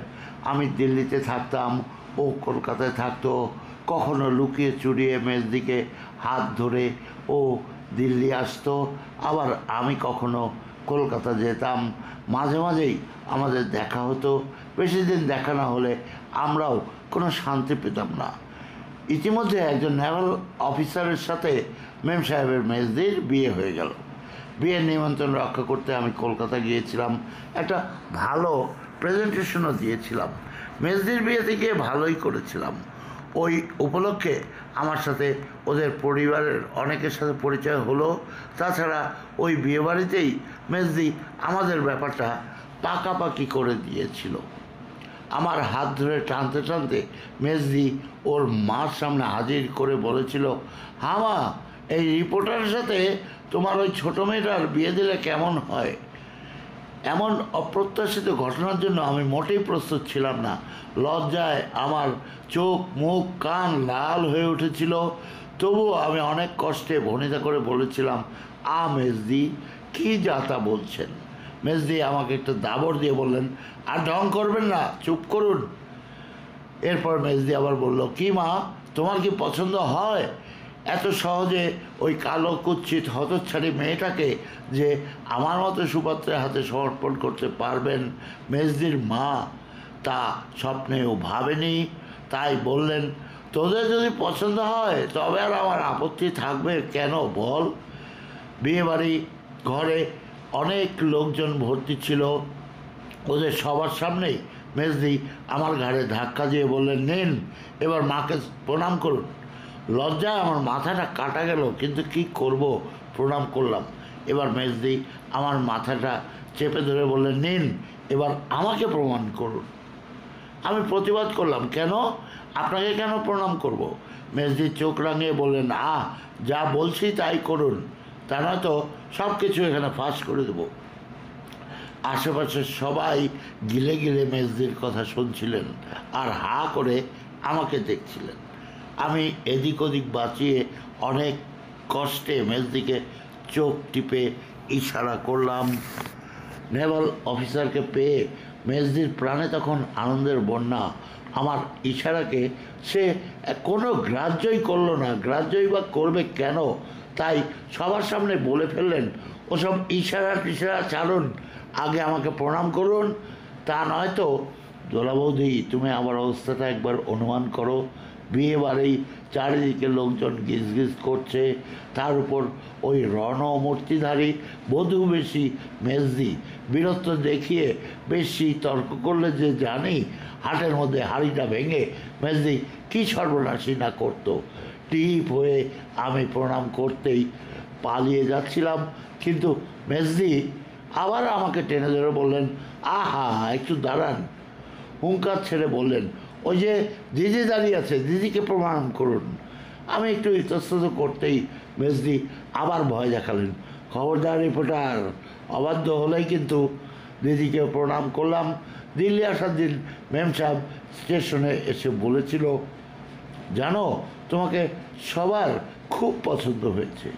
আমি দিল্লিতে থাকতাম, ও কলকাতায় থাকতো। কখনো লুকিয়ে চুরিয়ে মেজদিকে হাত ধরে ও দিল্লি আসতো, আবার আমি কখনো কলকাতা যেতাম। মাঝে মাঝেই আমাদের দেখা হতো। বেশি দিন দেখা না হলে আমরাও কোনো শান্তি পেতাম না। ইতিমধ্যে একজন নেভাল অফিসারের সাথে মেম সাহেবের মেজদির বিয়ে হয়ে গেল। বিয়ের নিমন্ত্রণ রক্ষা করতে আমি কলকাতা গিয়েছিলাম। একটা ভালো প্রেজেন্টেশনও দিয়েছিলাম। মেজদির বিয়েতে গিয়ে ভালোই করেছিলাম। ওই উপলক্ষে আমার সাথে ওদের পরিবারের অনেকের সাথে পরিচয় হলো। তাছাড়া ওই বিয়েবাড়িতেই মেজদি আমাদের ব্যাপারটা পাকাপাকি করে দিয়েছিল। আমার হাত ধরে টানতে টানতে মেজদি ওর মার সামনে হাজির করে বলেছিল, হ্যাঁ মা, এই রিপোর্টারের সাথে তোমার ওই ছোটো মেয়েটার বিয়ে দিলে কেমন হয়? এমন অপ্রত্যাশিত ঘটনার জন্য আমি মোটেই প্রস্তুত ছিলাম না। লজ্জায় আমার চোখ, মুখ, কান লাল হয়ে উঠেছিল। তবুও আমি অনেক কষ্টে ভনিতা করে বলেছিলাম, মেজদি, কী যাতা বলছেন? মেজদি আমাকে একটা দাবড় দিয়ে বললেন, আর ঢং করবেন না, চুপ করুন। এরপর মেজদি আবার বলল, কি মা, তোমার কি পছন্দ হয়? এত সহজে ওই কালো কুৎসিত হতচ্ছাড়ি মেয়েটাকে যে আমার মতো সুপাত্রের হাতে সমর্পণ করতে পারবেন মেজদির মা, তা স্বপ্নেও ভাবেনি। তাই বললেন, তোদের যদি পছন্দ হয় তবে আর আমার আপত্তি থাকবে কেন বল? বিয়েবাড়ি ঘরে অনেক লোকজন ভর্তি ছিল। ওদের সবার সামনেই মেজদি আমার ঘাড়ে ধাক্কা দিয়ে বললেন, নিন, এবার মাকে প্রণাম করুন। লজ্জায় আমার মাথাটা কাটা গেল, কিন্তু কি করব, প্রণাম করলাম। এবার মেজদি আমার মাথাটা চেপে ধরে বললেন, নিন, এবার আমাকে প্রণাম করুন। আমি প্রতিবাদ করলাম, কেন, আপনাকে কেন প্রণাম করব? মেজদি চোখ রাঙিয়ে বললেন, যা বলছি তাই করুন, তা নয়তো সব কিছু এখানে ফাঁস করে দেব। আশেপাশের সবাই গিলে গিলে মেজদির কথা শুনছিলেন আর হা করে আমাকে দেখছিলেন। আমি এদিক ওদিক বাঁচিয়ে অনেক কষ্টে মেজদিকে চোখ টিপে ইশারা করলাম। নেভাল অফিসারকে পেয়ে মেজদির প্রাণে তখন আনন্দের বন্যা। আমার ইশারাকে সে কোনো গ্রাহ্যই করলো না, গ্রাহ্যই বা করবে কেন, তাই সবার সামনে বলে ফেললেন, ওসব ইশারা টিশারা ছাড়ুন, আগে আমাকে প্রণাম করুন। তা নয়তো দোলা বৌদি, তুমি আমার অবস্থাটা একবার অনুমান করো। বিয়ে বাড়ি, চারিদিকে লোকজন গিজগিজ করছে, তার উপর ওই রণমূর্তিধারী বধূ বেশি মেজদি বীরত্ব দেখিয়ে বেশি তর্ক করলে যে জানি হাটের মধ্যে হাঁড়িটা ভেঙে মেজদি কী সর্বনাশী না করতো। টিপ হয়ে আমি প্রণাম করতেই পালিয়ে যাচ্ছিলাম, কিন্তু মেজদি আবার আমাকে টেনে ধরে বললেন, আহা একটু দাঁড়ান। হুঙ্কার ছেড়ে বললেন, ওই যে দিদি দাঁড়িয়ে আছে, দিদিকে প্রণাম করুন। আমি একটু ইতস্তত করতেই মেজদি আবার ভয় দেখালেন, খবরদার রিপোর্টার, অবাধ্য হলেই কিন্তু। দিদিকে প্রণাম করলাম। দিল্লি আসার দিন মেম সাহেব স্টেশনে এসে বলেছিল, জানো তোমাকে সবার খুব পছন্দ হয়েছে।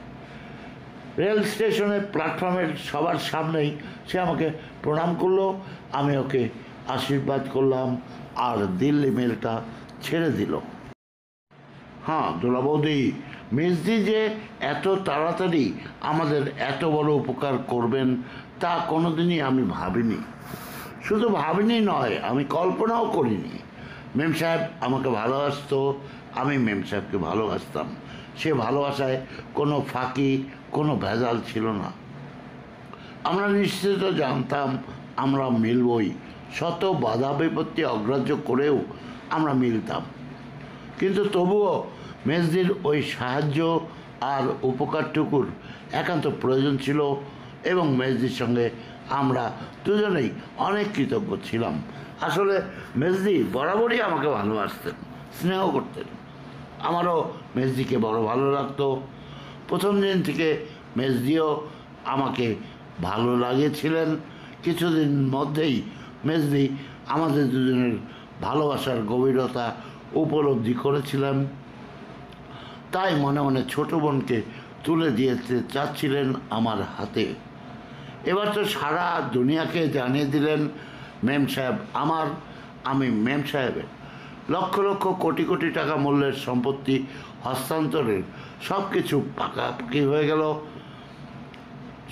রেল স্টেশনে প্ল্যাটফর্মের সবার সামনেই সে আমাকে প্রণাম করলো। আমি ওকে আশীর্বাদ করলাম আর দিল্লি মেলটা ছেড়ে দিল। হ্যাঁ দোলা বৌদি, মেজদি যে এত তাড়াতাড়ি আমাদের এত বড় উপকার করবেন তা কোনোদিনই আমি ভাবিনি। শুধু ভাবিনি নয়, আমি কল্পনাও করিনি। মেম সাহেব আমাকে ভালোবাসতো, আমি মেম সাহেবকে ভালোবাসতাম। সে ভালোবাসায় কোনো ফাঁকি, কোনো ভেজাল ছিল না। আমরা নিশ্চিত জানতাম আমরা মিলবই, শত বাধা বিপত্তি অগ্রাহ্য করেও আমরা মিলতাম। কিন্তু তবুও মেজদির ওই সাহায্য আর উপকারটুকুর একান্ত প্রয়োজন ছিল, এবং মেজদির সঙ্গে আমরা দুজনেই অনেক কৃতজ্ঞ ছিলাম। আসলে মেজদি বরাবরই আমাকে ভালোবাসতেন, স্নেহ করতেন। আমারও মেজদিকে বড় ভালো লাগতো। প্রথম দিন থেকে মেজদিও আমাকে ভালো লাগিয়েছিলেন। কিছুদিন মধ্যেই মেজদি আমাদের দুজনের ভালোবাসার গভীরতা উপলব্ধি করেছিলেন, তাই মনে মনে ছোট বোনকে তুলে দিতে চাচ্ছিলেন আমার হাতে। এবার তো সারা দুনিয়াকে জানিয়ে দিলেন, মেম সাহেব আমার, আমি মেম সাহেবের। লক্ষ লক্ষ কোটি কোটি টাকা মূল্যের সম্পত্তি হস্তান্তরের সব কিছু পাকাপাকি হয়ে গেল।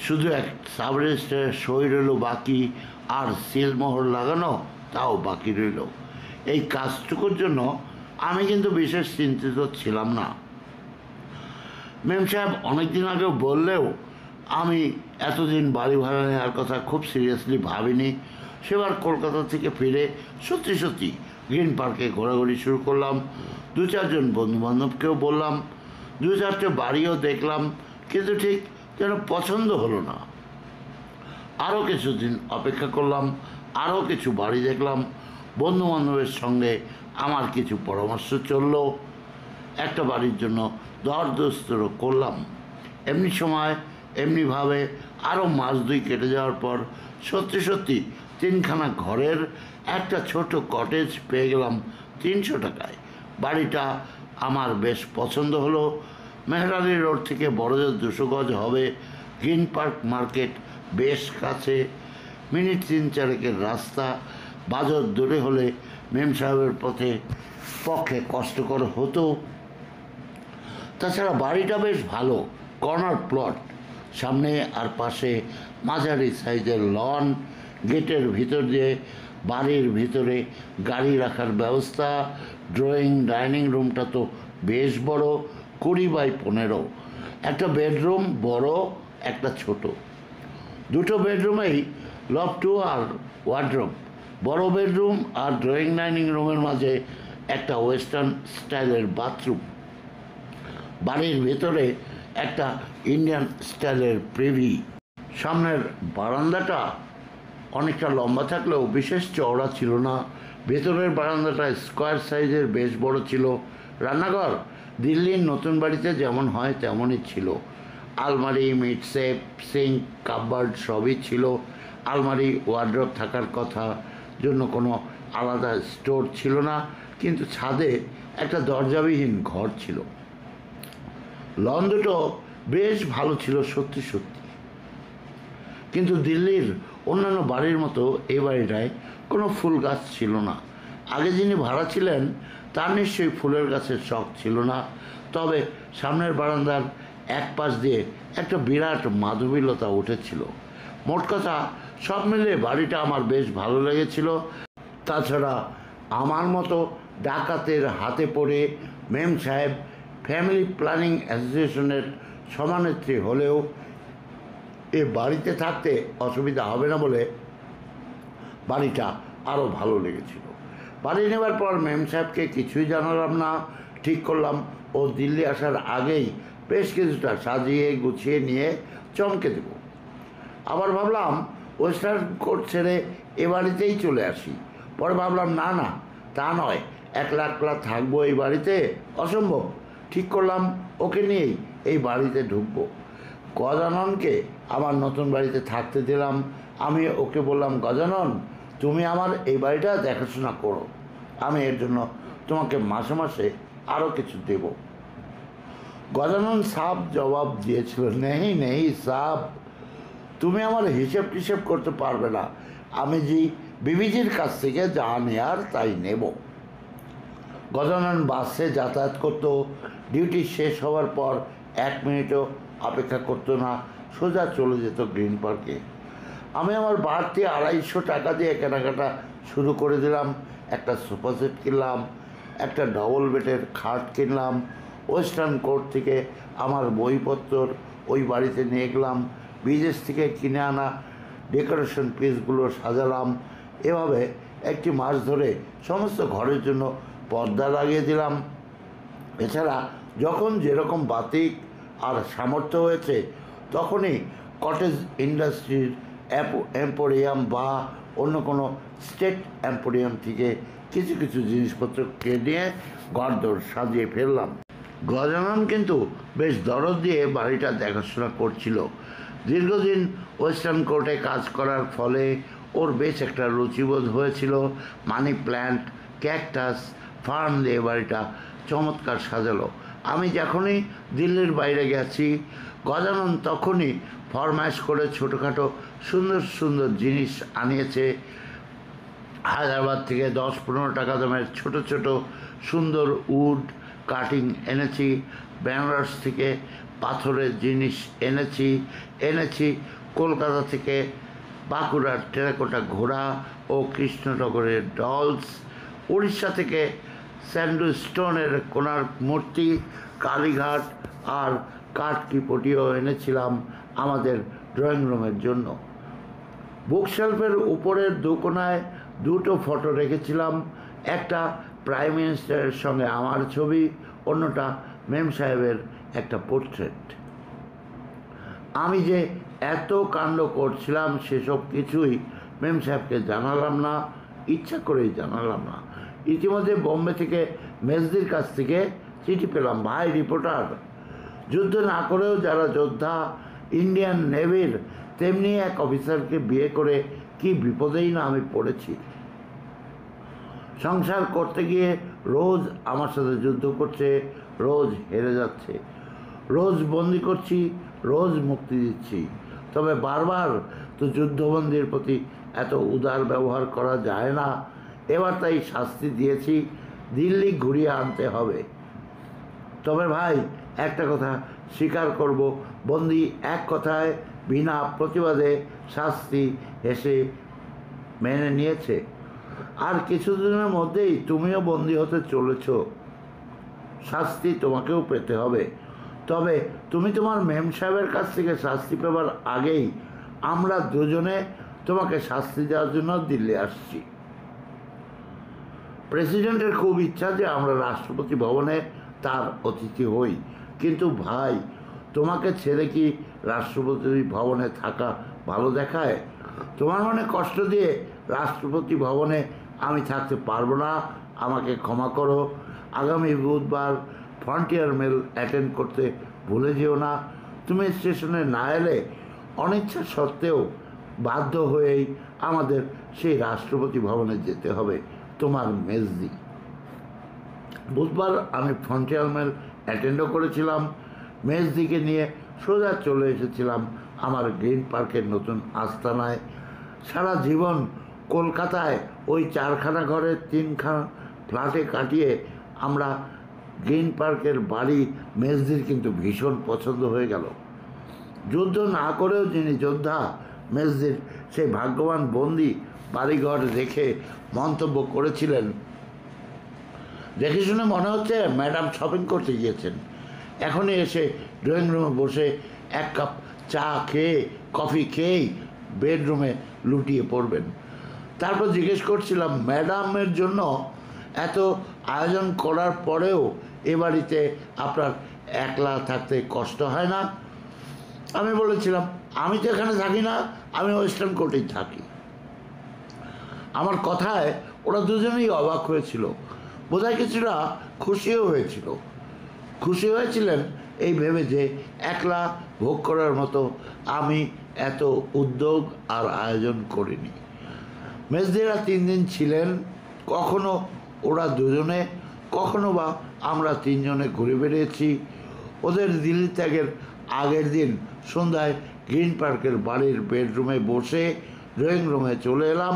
শুধু এক সাব রেজিস্ট্রারের সই রইল বাকি, আর সিলমোহর লাগানো তাও বাকি রইল। এই কাজটুকুর জন্য আমি কিন্তু বিশেষ চিন্তিত ছিলাম না। মেম সাহেব অনেকদিন আগেও বললেও আমি এতদিন বাড়ি ভাড়া নেওয়ার কথা খুব সিরিয়াসলি ভাবিনি। সেবার কলকাতা থেকে ফিরে সত্যি সত্যি গ্রিন পার্কে ঘোরাঘুরি শুরু করলাম। দু চারজন বন্ধুবান্ধবকেও বললাম, দু চারটে বাড়িও দেখলাম, কিন্তু ঠিক যেন পছন্দ হলো না। আরও কিছুদিন অপেক্ষা করলাম, আরও কিছু বাড়ি দেখলাম। বন্ধুবান্ধবের সঙ্গে আমার কিছু পরামর্শ চলল, একটা বাড়ির জন্য দরদস্তর করলাম। এমনি সময় এমনিভাবে আরও মাস দুই কেটে যাওয়ার পর সত্যি সত্যি তিনখানা ঘরের একটা ছোট কটেজ পেয়ে গেলাম 300 টাকায়। বাড়িটা আমার বেশ পছন্দ হলো। মেহরালি রোড থেকে বড়জোর 200 গজ হবে। গ্রিন পার্ক মার্কেট বেশ কাছে, মিনিট 3-4 রাস্তা। বাজার দূরে হলে মেম সাহেবের পক্ষে কষ্টকর হতো। তাছাড়া বাড়িটা বেশ ভালো, কর্নার প্লট, সামনে আর পাশে মাঝারি সাইজের লন। গেটের ভিতর দিয়ে বাড়ির ভিতরে গাড়ি রাখার ব্যবস্থা। ড্রয়িং ডাইনিং রুমটা তো বেশ বড়, 20x15। একটা বেডরুম বড়, একটা ছোট। দুটো বেডরুমেই লফটু আর ওয়ার্ডরোব। বড় বেডরুম আর ড্রয়িং ডাইনিং রুমের মাঝে একটা ওয়েস্টার্ন স্টাইলের বাথরুম। বাড়ির ভেতরে একটা ইন্ডিয়ান স্টাইলের প্রিভি। সামনের বারান্দাটা অনেকটা লম্বা থাকলেও বিশেষ চওড়া ছিল না। ভেতরের বারান্দাটা স্কোয়ার সাইজের বেশ বড় ছিল। রান্নাঘর দিল্লির নতুন বাড়িতে যেমন হয় তেমনই ছিল। আলমারি, মিড সেফ, সিঙ্ক, কাপবোর্ড সবই ছিল। আলমারি, ওয়ার্ড্রোব থাকার কথা, জন্য কোনো আলাদা স্টোর ছিল না, কিন্তু ছাদে একটা দরজাবিহীন ঘর ছিল। লন দুটো বেশ ভালো ছিল সত্যি সত্যি, কিন্তু দিল্লির অন্যান্য বাড়ির মতো এই বাড়িটায় কোনো ফুল গাছ ছিল না। আগে যিনি ভাড়া ছিলেন তার নিশ্চয়ই ফুলের গাছের শখ ছিল না, তবে সামনের বারান্দার এক পাশ দিয়ে একটা বিরাট মাধবীলতা উঠেছিল। মোট কথা সব মিলিয়ে বাড়িটা আমার বেশ ভালো লেগেছিল। তাছাড়া আমার মতো ডাকাতের হাতে পড়ে মেম সাহেব ফ্যামিলি প্ল্যানিং অ্যাসোসিয়েশনের সভানেত্রী হলেও এ বাড়িতে থাকতে অসুবিধা হবে না বলে বাড়িটা আরও ভালো লেগেছিল। বাড়ি নেবার পর মেম সাহেবকে কিছুই জানালাম না। ঠিক করলাম ও দিল্লি আসার আগেই বেশ কিছুটা সাজিয়ে গুছিয়ে নিয়ে চমকে দেব। আবার ভাবলাম ওয়েস্টার্ন কোর্ট ছেড়ে এ বাড়িতেই চলে আসি। পরে ভাবলাম না না, তা নয়, একলা একলা থাকবো এই বাড়িতে, অসম্ভব। ঠিক করলাম ওকে নিয়েই এই বাড়িতে ঢুকবো। গজাননকে আমার নতুন বাড়িতে থাকতে দিলাম। আমি ওকে বললাম, গজানন, তুমি আমার এই বাড়িটা দেখাশোনা করো, আমি এর জন্য তোমাকে মাসে মাসে আরও কিছু দেব। গজানন সাফ জবাব দিয়েছিল, নেই নেই সাব, তুমি আমার হিসেব টিসেব করতে পারবে না, আমি যে বিবিজির কাছ থেকে যা নেয়ার তাই নেব। গজানন বাসে যাতায়াত করতো। ডিউটি শেষ হওয়ার পর 1 মিনিটও অপেক্ষা করতো না, সোজা চলে যেত গ্রিন পার্কে। আমি আমার বাড়তি 250 টাকা দিয়ে কেনাকাটা শুরু করে দিলাম। একটা সোফা সেট কিনলাম, একটা ডবল বেডের খাট কিনলাম। ওয়েস্টার্ন কোর্ট থেকে আমার বইপত্র ওই বাড়িতে নিয়ে গেলাম। বিদেশ থেকে কিনে আনা ডেকোরেশন পিসগুলো সাজালাম। এভাবে একটি মাস ধরে সমস্ত ঘরের জন্য পর্দা লাগিয়ে দিলাম। এছাড়া যখন যেরকম বাতিক আর সামর্থ্য হয়েছে তখনই কটেজ ইন্ডাস্ট্রির এম্পোরিয়াম বা অন্য কোনো স্টেট এম্পোরিয়াম থেকে কিছু কিছু জিনিসপত্র কিনে ঘরদোর সাজিয়ে ফেললাম। গজানন কিন্তু বেশ দরদ দিয়ে বাড়িটা দেখাশোনা করছিল। দীর্ঘদিন ওয়েস্টার্ন কোর্টে কাজ করার ফলে ওর বেশ একটা রুচিবোধ হয়েছিল। মানি প্ল্যান্ট, ক্যাকটাস, ফার্ন দিয়ে বাড়িটা চমৎকার সাজালো। আমি যখনই দিল্লির বাইরে গেছি গজানন তখনই ফরমাইশ করে ছোটোখাটো সুন্দর সুন্দর জিনিস আনিয়েছে। হায়দ্রাবাদ থেকে 10-15 টাকা দামের ছোট ছোট সুন্দর উড কাটিং এনেছি। বেনারস থেকে পাথরের জিনিস এনেছি কলকাতা থেকে বাঁকুড়ার টেরাকোটা ঘোড়া ও কৃষ্ণনগরের ডলস, উড়িষ্যা থেকে স্যান্ডস্টোনের কোণার্ক মূর্তি, কালীঘাট আর কাঠকিপটিও এনেছিলাম আমাদের ড্রয়িং রুমের জন্য। বুকশেলফের উপরের কোণায় 2টো ফটো রেখেছিলাম, একটা প্রাইম মিনিস্টারের সঙ্গে আমার ছবি, অন্যটা মেম সাহেবের একটা পোর্ট্রেট। আমি যে এত কাণ্ড করছিলাম সেসব কিছুই মেম সাহেবকে জানালাম না, ইচ্ছা করেই জানালাম না। ইতিমধ্যে বোম্বে থেকে মেজদির কাছ থেকে চিঠি পেলাম, ভাই রিপোর্টার, যুদ্ধ না করেও যারা যোদ্ধা ইন্ডিয়ান নেভির তেমনি এক অফিসারকে বিয়ে করে কি বিপদেই না আমি পড়েছি। সংসার করতে গিয়ে রোজ আমার সাথে যুদ্ধ করছে, রোজ হেরে যাচ্ছে, রোজ বন্দি করছি, রোজ মুক্তি দিচ্ছি। তবে বারবার তো যুদ্ধবন্দির প্রতি এত উদার ব্যবহার করা যায় না। এবার তাই শাস্তি দিয়েছি, দিল্লি ঘুরিয়ে আনতে হবে। তবে ভাই একটা কথা স্বীকার করব, বন্দি এক কথায় বিনা প্রতিবাদে শাস্তি হেসে মেনে নিয়েছে। আর কিছুদিনের মধ্যেই তুমিও বন্দি হতে চলেছ, শাস্তি তোমাকেও পেতে হবে। তবে তুমি তোমার মেম সাহেবের কাছ থেকে শাস্তি পাবার আগেই আমরা দুজনে তোমাকে শাস্তি দেওয়ার জন্য দিল্লি আসছি। প্রেসিডেন্টের খুব ইচ্ছা যে আমরা রাষ্ট্রপতি ভবনে তার অতিথি হই, কিন্তু ভাই তোমাকে ছেড়ে কি রাষ্ট্রপতি ভবনে থাকা ভালো দেখায়? তোমার মনে কষ্ট দিয়ে রাষ্ট্রপতি ভবনে আমি থাকতে পারবো না, আমাকে ক্ষমা করো। আগামী বুধবার ফ্রন্টিয়ার মেল অ্যাটেন্ড করতে ভুলে যেও না। তুমি স্টেশনে না এলে অনিচ্ছা সত্ত্বেও বাধ্য হয়েই আমাদের সেই রাষ্ট্রপতি ভবনে যেতে হবে। তোমার মেজদি। বুধবার আমি ফ্রন্টিয়ার মেল অ্যাটেন্ডও করেছিলাম। মেজদিকে নিয়ে সোজা চলে এসেছিলাম আমার গ্রিন পার্কের নতুন আস্তানায়। সারা জীবন কলকাতায় ওই 4খানা ঘরের 3খানা ফ্ল্যাটে কাটিয়ে আমরা গ্রিন পার্কের বাড়ি মেজদির কিন্তু ভীষণ পছন্দ হয়ে গেল। যুদ্ধ না করেও যিনি যোদ্ধা, মেজদির সেই ভাগ্যবান বন্দি বাড়িঘর দেখে মন্তব্য করেছিলেন, দেখে শুনে মনে হচ্ছে ম্যাডাম শপিং করতে গিয়েছেন, এখনই এসে ড্রয়িং রুমে বসে 1 কাপ চা খেয়ে কফি খেয়েই বেডরুমে লুটিয়ে পড়বেন। তারপর জিজ্ঞেস করছিলাম, ম্যাডামের জন্য এত আয়োজন করার পরেও এ বাড়িতে আপনার একলা থাকতে কষ্ট হয় না? আমি বলেছিলাম, আমি তো এখানে থাকি না, আমি ওয়েস্টার্ন কোর্টেই থাকি। আমার কথায় ওরা দুজনেই অবাক হয়েছিল, বোধহয় কিছুটা খুশিও হয়েছিল। খুশি হয়েছিলেন এই ভেবে যে একলা ভোগ করার মতো আমি এত উদ্যোগ আর আয়োজন করিনি। মেজদিরা 3 দিন ছিলেন, কখনো ওরা দুজনে, কখনো বা আমরা 3 জনে ঘুরে বেরিয়েছি। ওদের দিল্লি ত্যাগের আগের দিন সন্ধ্যায় গ্রিন পার্কের বাড়ির বেডরুমে বসে ড্রয়িং রুমে চলে এলাম।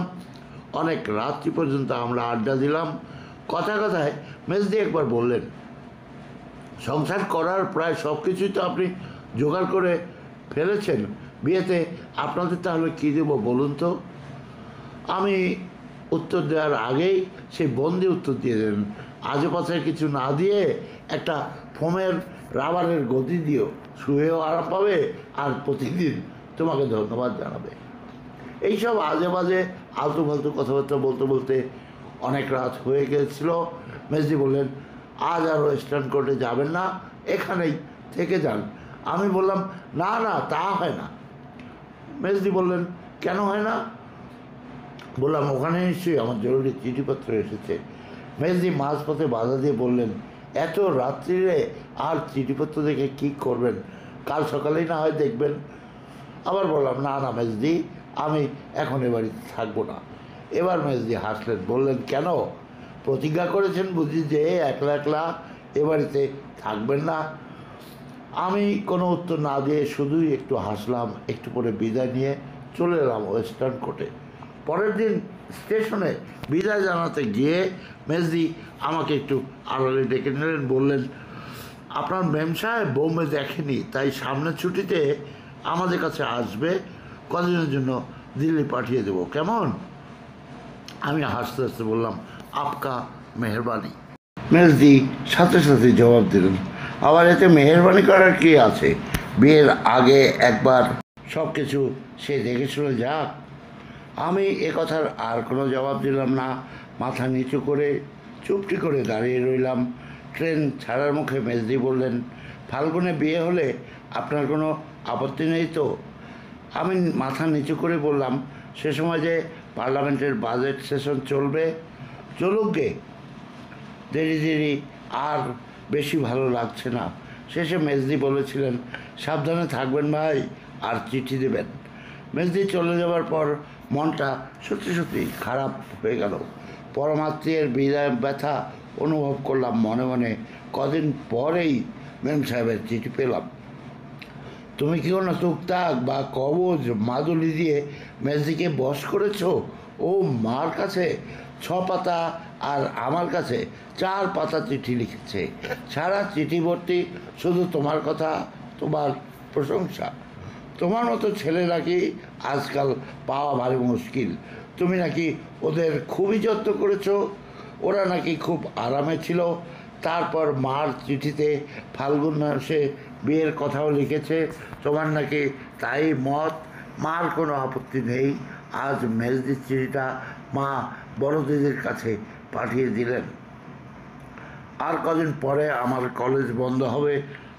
অনেক রাত্রি পর্যন্ত আমরা আড্ডা দিলাম। কথায় কথায় মেজদি একবার বললেন, সংসার করার প্রায় সব কিছুই তো আপনি জোগাড় করে ফেলেছেন, বিয়েতে আপনাদের তাহলে কী দেবো বলুন তো? আমি উত্তর দেওয়ার আগেই সেই বন্দি উত্তর দিয়ে দেন, আজে পাশে কিছু না দিয়ে একটা ফোমের রাবারের গদি দিও, শুয়েও আরাম পাবে আর প্রতিদিন তোমাকে ধন্যবাদ জানাবে। এইসব আজে বাজে আলতু ফালতু কথাবার্তা বলতে বলতে অনেক রাত হয়ে গিয়েছিল। মেজদি বললেন, আজ আর ওয়েস্টার্ন কোর্টে যাবেন না, এখানেই থেকে যান। আমি বললাম, না না, তা হয় না। মেজদি বললেন, কেন হয় না? বললাম, ওখানে নিশ্চয়ই আমার জরুরি চিঠিপত্র এসেছে। মেজদি মাঝপথে বাধা দিয়ে বললেন, এত রাত্রিরে আর চিঠিপত্র দেখে কী করবেন, কাল সকালেই না হয় দেখবেন। আবার বললাম, না না মেজদি, আমি এখন এ বাড়িতে থাকবো না। এবার মেজদি হাসলেন, বললেন, কেন? প্রতিজ্ঞা করেছেন বুঝি যে একলা একলা এ বাড়িতে থাকবেন না? আমি কোনো উত্তর না দিয়ে শুধুই একটু হাসলাম। একটু পরে বিদায় নিয়ে চলে এলাম ওয়েস্টার্ন কোর্টে। পরের দিন স্টেশনে বিদায় জানাতে গিয়ে মেজদি আমাকে একটু আড়ালে ডেকে নিলেন, বললেন, আপনার মেম সাহেব বোম্বে দেখেনি, তাই সামনের ছুটিতে আমাদের কাছে আসবে, কদিনের জন্য দিল্লি পাঠিয়ে দেবো, কেমন? আমি হাসতে হাসতে বললাম, আপকা মেহরবানি। মেজদি সাথে সাথে জবাব দিলেন, আবার এতে মেহরবানি করার কি আছে? বিয়ের আগে একবার সব কিছু সে দেখে শুনে যাক। আমি এ কথার আর কোনো জবাব দিলাম না, মাথা নিচু করে চুপটি করে দাঁড়িয়ে রইলাম। ট্রেন ছাড়ার মুখে মেজদি বললেন, ফাল্গুনে বিয়ে হলে আপনার কোনো আপত্তি নেই তো? আমি মাথা নিচু করে বললাম, সে সময় যে পার্লামেন্টের বাজেট সেশন চলবে, চলুক গে, দেরি দেরি আর বেশি ভালো লাগছে না। শেষে মেজদি বলেছিলেন, সাবধানে থাকবেন ভাই, আর চিঠি দেবেন। মেজদি চলে যাওয়ার পর মনটা সত্যি সত্যি খারাপ হয়ে গেল। পরমাত্মীয়ের বিদায় ব্যথা অনুভব করলাম মনে মনে। কদিন পরেই মেম সাহেবের চিঠি পেলাম। তুমি কি কোনো টুকটাক বা কবজ মাদুলি দিয়ে মেজদিকে বশ করেছো? ও মার কাছে 6 পাতা আর আমার কাছে 4 পাতা চিঠি লিখেছে। সারা চিঠি ভর্তি শুধু তোমার কথা, তোমার প্রশংসা। তোমার মতো ছেলে নাকি আজকাল পাওয়া ভারী মুশকিল। তুমি নাকি ওদের খুবই যত্ন করেছো, ওরা নাকি খুব আরামে ছিল। তারপর মার চিঠিতে ফাল্গুন মাসে বিয়ের কথাও লিখেছে, তোমার নাকি তাই মত। মার কোনো আপত্তি নেই। আজ মেজদির চিঠিটা মা বড় দিদির কাছে পাঠিয়ে দিলেন। আর কদিন পরে আমার কলেজ বন্ধ হবে,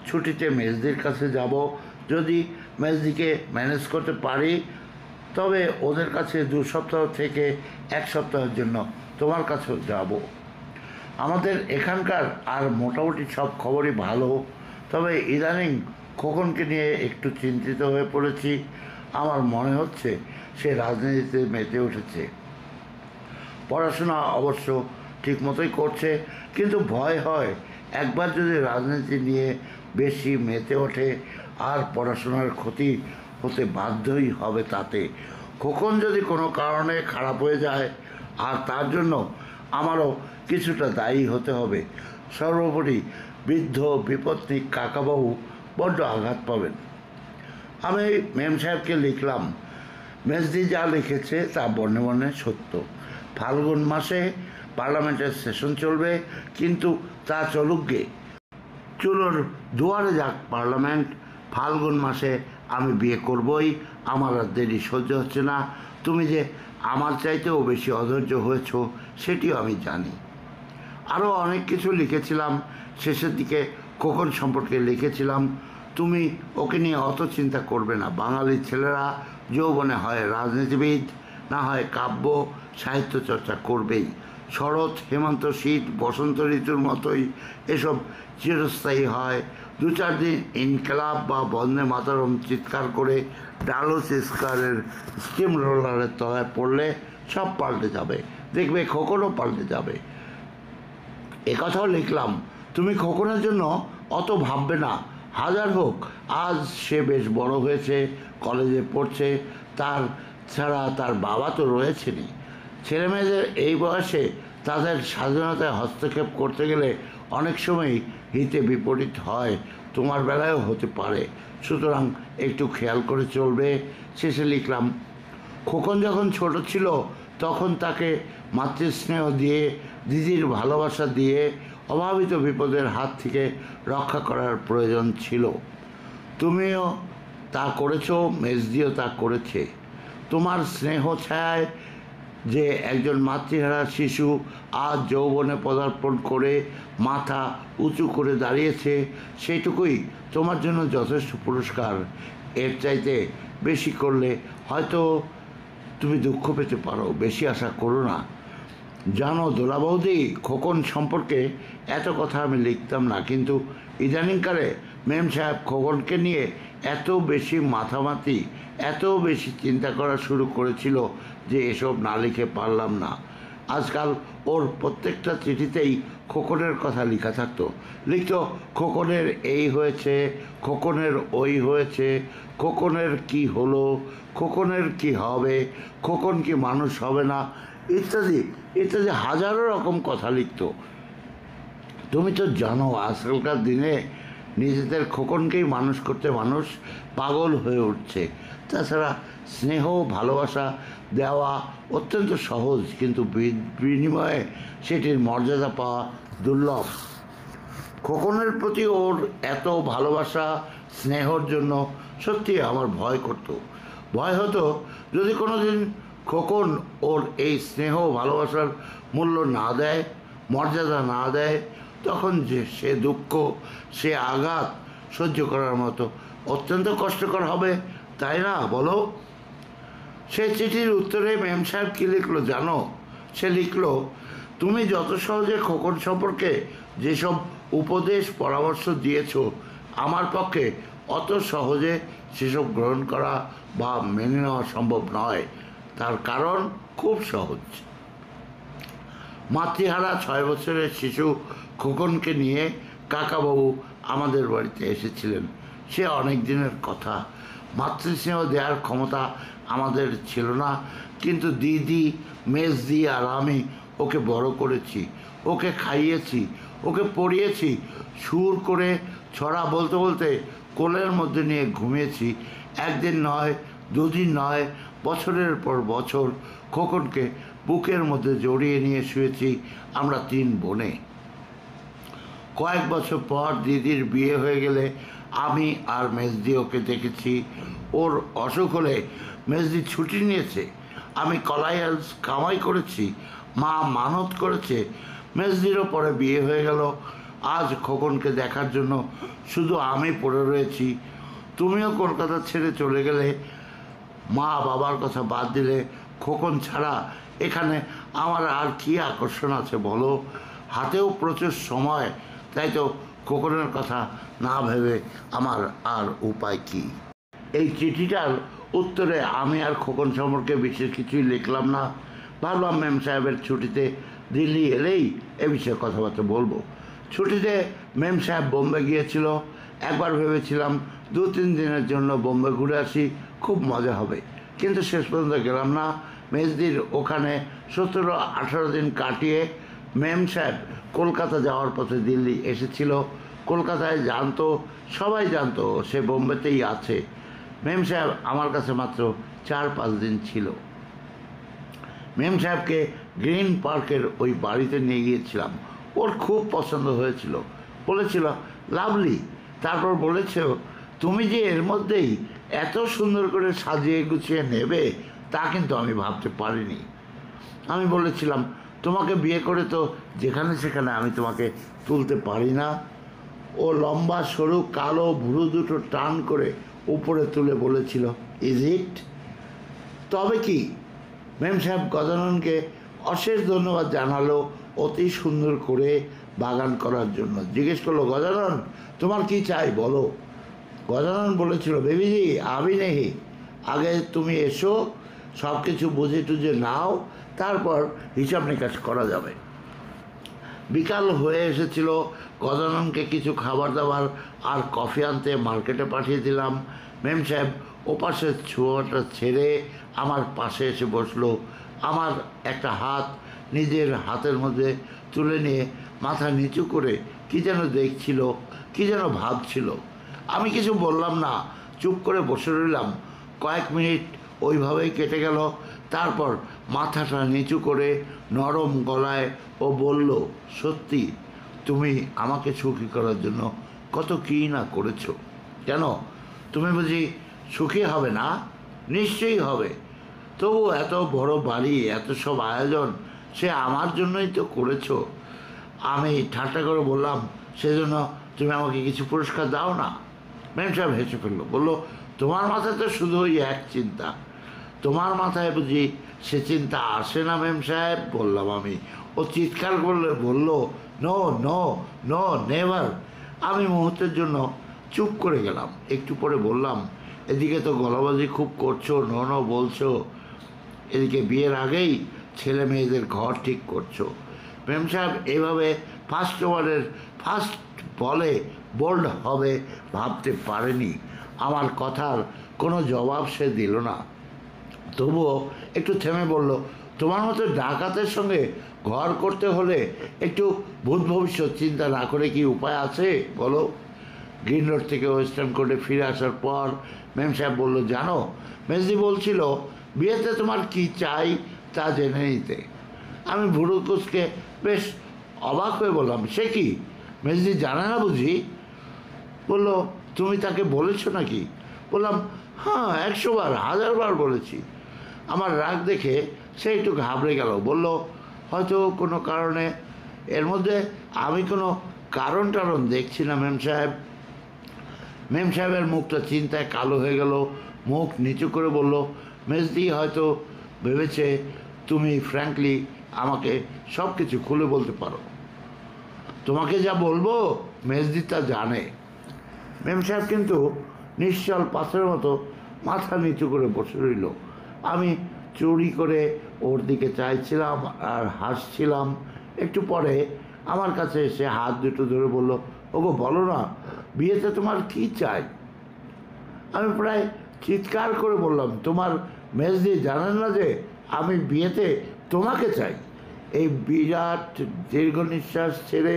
ছুটিতে মেজদির কাছে যাব। যদি মেজদিকে ম্যানেজ করতে পারি তবে ওদের কাছে 2 সপ্তাহ থেকে 1 সপ্তাহের জন্য তোমার কাছেও যাব। আমাদের এখানকার আর মোটামুটি সব খবরই ভালো, তবে ইদানিং খোকনকে নিয়ে একটু চিন্তিত হয়ে পড়েছি। আমার মনে হচ্ছে সে রাজনীতিতে মেতে উঠেছে। পড়াশোনা অবশ্য ঠিক মতোই করছে, কিন্তু ভয় হয় একবার যদি রাজনীতি নিয়ে বেশি মেতে ওঠে আর পড়াশোনার ক্ষতি হতে বাধ্যই হবে তাতে। খোকন যদি কোনো কারণে খারাপ হয়ে যায় আর তার জন্য আমারও কিছুটা দায়ী হতে হবে। সর্বোপরি বৃদ্ধ বিপত্নিক কাকাবাবু বড্ড আঘাত পাবেন। আমি মেম সাহেবকে লিখলাম, মেজদি যা লিখেছে তা বর্ণে বর্ণে সত্য। ফাল্গুন মাসে পার্লামেন্টের সেশন চলবে, কিন্তু তা চলুক গে, চুলোর দুয়ারে যাক পার্লামেন্ট। ফাল্গুন মাসে আমি বিয়ে করবই, আমার আর দেরি সহ্য হচ্ছে না। তুমি যে আমার চাইতেও বেশি অধৈর্য হয়েছ সেটিও আমি জানি। আরও অনেক কিছু লিখেছিলাম। শেষের দিকে খোকন সম্পর্কে লিখেছিলাম, তুমি ওকে নিয়ে অত চিন্তা করবে না। বাঙালি ছেলেরা যৌবনে হয় রাজনীতিবিদ, না হয় কাব্য সাহিত্য চর্চা করবেই। শরৎ, হেমন্ত, শীত, বসন্ত ঋতুর মতোই এসব চিরস্থায়ী হয়। 2-4 দিন ইনকলাব বা বন্দে মাতরম চিৎকার করে ডালস স্কোয়ারের স্টিম রোলারের তলায় পড়লে সব পাল্টে যাবে। দেখবে খোকনও পাল্টে যাবে। কথাও লিখলাম, তুমি খোকনের জন্য অত ভাববে না। হাজার হোক, আজ সে বেশ বড় হয়েছে, কলেজে পড়ছে, তার ছাড়া তার বাবা তো রয়েছেনই। ছেলেমেয়েদের এই বয়সে তাদের স্বাধীনতায় হস্তক্ষেপ করতে গেলে অনেক সময় হিতে বিপরীত হয়, তোমার বেলায়ও হতে পারে। সুতরাং একটু খেয়াল করে চলবে। শেষে লিখলাম, খোকন যখন ছোট ছিল তখন তাকে মাতৃস্নেহ দিয়ে, দিদির ভালোবাসা দিয়ে অভাবিত বিপদের হাত থেকে রক্ষা করার প্রয়োজন ছিল। তুমিও তা করেছো, মেজদিও তা করেছে। তোমার স্নেহ ছায়ায় যে একজন মাতৃহারা শিশু আজ যৌবনে পদার্পণ করে মাথা উঁচু করে দাঁড়িয়েছে, সেইটুকুই তোমার জন্য যথেষ্ট পুরস্কার। এর চাইতে বেশি করলে হয়তো তুমি দুঃখ পেতে পারো। বেশি আশা করো না। জানো দোলা বৌদি, খোকন সম্পর্কে এত কথা আমি লিখতাম না, কিন্তু ইদানিংকালে মেম সাহেব খোকনকে নিয়ে এত বেশি মাথামাতি, এত বেশি চিন্তা করা শুরু করেছিল যে এসব না লিখে পারলাম না। আজকাল ওর প্রত্যেকটা চিঠিতেই খোকনের কথা লেখা থাকতো। লিখত, খোকনের এই হয়েছে, খোকনের ওই হয়েছে, খোকনের কি হলো, খোকনের কি হবে, খোকন কি মানুষ হবে না, ইত্যাদি ইত্যাদি হাজারো রকম কথা লিখত। তুমি তো জানো আজকালকার দিনে নিজেদের খোকনকেই মানুষ করতে মানুষ পাগল হয়ে উঠছে। তাছাড়া স্নেহ ভালোবাসা দেওয়া অত্যন্ত সহজ, কিন্তু বিনিময়ে সেটির মর্যাদা পাওয়া দুর্লভ। খোকনের প্রতি ওর এত ভালোবাসা স্নেহর জন্য সত্যি আমার ভয় করতো। ভয় হতো যদি কোনো দিন খোকন ওর এই স্নেহ ভালোবাসার মূল্য না দেয়, মর্যাদা না দেয়, তখন যে সে দুঃখ, সে আঘাত সহ্য করার মতো অত্যন্ত কষ্টকর হবে, তাই না বলো? সে চিঠির উত্তরে মেম সাহেব কী লিখলো জানো? সে লিখল, তুমি যত সহজে খোকন সম্পর্কে যেসব উপদেশ পরামর্শ দিয়েছ, আমার পক্ষে অত সহজে সেসব গ্রহণ করা বা মেনে নেওয়া সম্ভব নয়। তার কারণ খুব সহজ। মাতৃহারা 6 বছরের শিশু খোকনকে নিয়ে কাকাবাবু আমাদের বাড়িতে এসেছিলেন। সে অনেক দিনের কথা। মাতৃস্নেহ দেওয়ার ক্ষমতা আমাদের ছিল না, কিন্তু দিদি, মেজদি আর আমি ওকে বড় করেছি, ওকে খাইয়েছি, ওকে পড়িয়েছি, সুর করে ছড়া বলতে বলতে কোলের মধ্যে নিয়ে ঘুমিয়েছি। একদিন নয়, 2 দিন নয়, বছরের পর বছর খোকনকে বুকের মধ্যে জড়িয়ে নিয়ে শুয়েছি আমরা 3 বোনে। কয়েক বছর পর দিদির বিয়ে হয়ে গেলে আমি আর মেজদি ওকে দেখেছি। ওর অসুখ হলে মেজদি ছুটি নিয়েছে, আমি কলাইয়ালস কামাই করেছি, মা মানত করেছে, মেজদিরও পরে বিয়ে হয়ে গেল। আজ খোকনকে দেখার জন্য শুধু আমি পড়ে রয়েছি। তুমিও কলকাতা ছেড়ে চলে গেলে, মা বাবার কথা বাদ দিলে, খোকন ছাড়া এখানে আমার আর কী আকর্ষণ আছে বলো? হাতেও প্রচুর সময়, তাই তো খোকনের কথা না ভেবে আমার আর উপায় কী? এই চিঠিটার উত্তরে আমি আর খোকন সম্পর্কে বিশেষ কিছুই লিখলাম না। ভাবলাম মেম সাহেবের ছুটিতে দিল্লি এলেই এ বিষয়ে কথাবার্তা বলবো। ছুটিতে মেম সাহেব বোম্বে গিয়েছিল। একবার ভেবেছিলাম 2-3 দিনের জন্য বোম্বে ঘুরে আসি, খুব মজা হবে। কিন্তু শেষ পর্যন্ত গেলাম না। মেজদির ওখানে 17-18 দিন কাটিয়ে মেম সাহেব কলকাতা যাওয়ার পথে দিল্লি এসেছিল। কলকাতায় জানতো, সবাই জানতো সে বোম্বেতেই আছে। মেম সাহেব আমার কাছে মাত্র 4-5 দিন ছিল। মেম সাহেবকে গ্রিন পার্কের ওই বাড়িতে নিয়ে গিয়েছিলাম। ওর খুব পছন্দ হয়েছিল, বলেছিল লাভলি। তারপর বলেছ তুমি যে এর মধ্যেই এত সুন্দর করে সাজিয়ে গুছিয়ে নেবে তা কিন্তু আমি ভাবতে পারিনি। আমি বলেছিলাম তোমাকে বিয়ে করে তো যেখানে সেখানে আমি তোমাকে তুলতে পারি না। ও লম্বা সরু কালো ভুরু দুটো টান করে উপরে তুলে বলেছিল ইজ ইট? তবে কি? মেম সাহেব গজাননকে অশেষ ধন্যবাদ জানালো অতি সুন্দর করে বাগান করার জন্য। জিজ্ঞেস করলো গজানন তোমার কি চাই বলো। গজানন বলেছিল বেবিজি আমি নেই, আগে তুমি এসো, সব কিছু বুঝে টুঝে নাও, তারপর হিসাব নিকাশ করা যাবে। বিকাল হয়ে এসেছিল। গজাননকে কিছু খাবার দাবার আর কফি আনতে মার্কেটে পাঠিয়ে দিলাম। মেম সাহেব ওপাশের ছোঁয়াটা ছেড়ে আমার পাশে এসে বসলো। আমার একটা হাত নিজের হাতের মধ্যে তুলে নিয়ে মাথা নিচু করে কী যেন দেখছিল, কী যেন ভাবছিল। আমি কিছু বললাম না, চুপ করে বসে রইলাম। কয়েক মিনিট ওইভাবেই কেটে গেল। তারপর মাথাটা নিচু করে নরম গলায় ও বলল সত্যি তুমি আমাকে সুখী করার জন্য কত কী না করেছো। কেন তুমি বুঝি সুখী হবে না? নিশ্চয়ই হবে। তবু এত বড় বাড়ি, এত সব আয়োজন সে আমার জন্যই তো করেছো। আমি ঠাট্টা করে বললাম সেজন্য তুমি আমাকে কিছু পুরস্কার দাও না। মেম সাহেব হেসে ফেললো, বললো তোমার মাথায় তো শুধু ওই এক চিন্তা, তোমার মাথায় বুঝি সে চিন্তা আসে না মেম সাহেব? বললাম আমি। ও চিৎকার করলে বলল নো নো নো নেভার। আমি মুহূর্তের জন্য চুপ করে গেলাম। একটু পরে বললাম এদিকে তো গলাবাজি খুব করছো, নো নো বলছো, এদিকে বিয়ের আগেই ছেলে মেয়েদের ঘর ঠিক করছো। মেম সাহেব এইভাবে ফার্স্ট ওভারের ফার্স্ট বলে বোল্ড হবে ভাবতে পারেনি। আমার কথার কোনো জবাব সে দিল না। তবুও একটু থেমে বলল তোমার মতো ডাকাতের সঙ্গে ঘর করতে হলে একটু ভূত ভবিষ্যৎ চিন্তা না করে কি উপায় আছে বলো। গ্রিন রোড থেকে ওয়েস্টার্ন কোর্টে ফিরে আসার পর মেম সাহেব বললো জানো মেজদি বলছিল বিয়েতে তোমার কি চাই তা জেনে নিতে। আমি ভুরু কুচকে বেশ অবাক হয়ে বললাম সে কি, মেজদি জানে না বুঝি? বললো তুমি তাকে বলেছো নাকি? বললাম হ্যাঁ 100 বার 1000 বার বলেছি। আমার রাগ দেখে সে একটু ঘাবড়ে গেল, বলল হয়তো কোনো কারণে। এর মধ্যে আমি কোনো কারণ টারণ দেখছি না মেম সাহেব। মেম সাহেবের মুখটা চিন্তায় কালো হয়ে গেল। মুখ নিচু করে বলল মেজদি হয়তো ভেবেছে তুমি ফ্র্যাঙ্কলি আমাকে সব কিছু খুলে বলতে পারো। তোমাকে যা বলবো মেজদি তা জানে। মেম সাহেব কিন্তু নিশ্চল পাথরের মতো মাথা নিচু করে বসে রইল। আমি চুরি করে ওর দিকে চাইছিলাম আর হাসছিলাম। একটু পরে আমার কাছে এসে হাত দুটো ধরে বলল ওগো বলো না বিয়েতে তোমার কি চাই? আমি প্রায় চিৎকার করে বললাম তোমার মেজদি জানেন না যে আমি বিয়েতে তোমাকে চাই। এই বিরাট দীর্ঘ নিঃশ্বাস ছেড়ে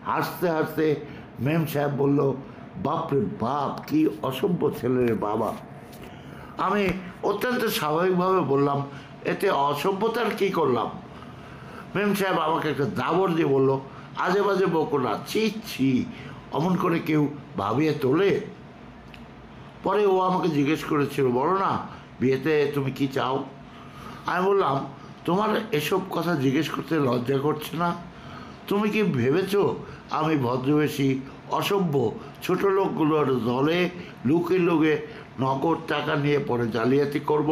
হাসতে হাসতে মেম সাহেব বলল বাপরে বাপ কি অসভ্য ছেলে রে বাবা। আমি অত্যন্ত স্বাভাবিকভাবে বললাম এতে অসভ্যতার কী করলাম? মেম সাহেব আমাকে একটা দাবড় দিয়ে বলল আজে বাজে বকো না, ছি ছি, অমন করে কেউ ভাবিয়ে তোলে? পরে ও আমাকে জিজ্ঞেস করেছিল বলো না বিয়েতে তুমি কি চাও? আমি বললাম তোমার এসব কথা জিজ্ঞেস করতে লজ্জা করছে না? তুমি কি ভেবেছো আমি ভদ্রবেশী অসভ্য ছোট লোকগুলোর দলে লুকে লুকে নগদ টাকা নিয়ে পরে জালিয়াতি করব?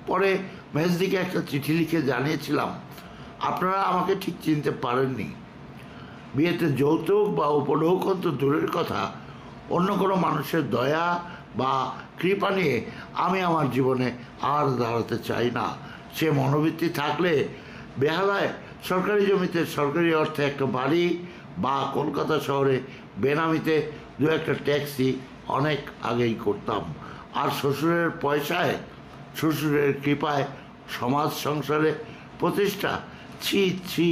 পরে মেজদিকে একটা চিঠি লিখে জানিয়েছিলাম আপনারা আমাকে ঠিক চিনতে পারেননি। বিয়েতে যৌতুক বা উপঢৌকন তো দূরের কথা, অন্য কোনো মানুষের দয়া বা কৃপা নিয়ে আমি আমার জীবনে আর দাঁড়াতে চাই না। সে মনোবৃত্তি থাকলে বেহালায় সরকারি জমিতে সরকারি অর্থে একটা বাড়ি বা কলকাতা শহরে বেনামিতে দু একটা ট্যাক্সি অনেক আগেই করতাম। আর শ্বশুরের পয়সায় শ্বশুরের কৃপায় সমাজ সংসারে প্রতিষ্ঠা। ছি ছি,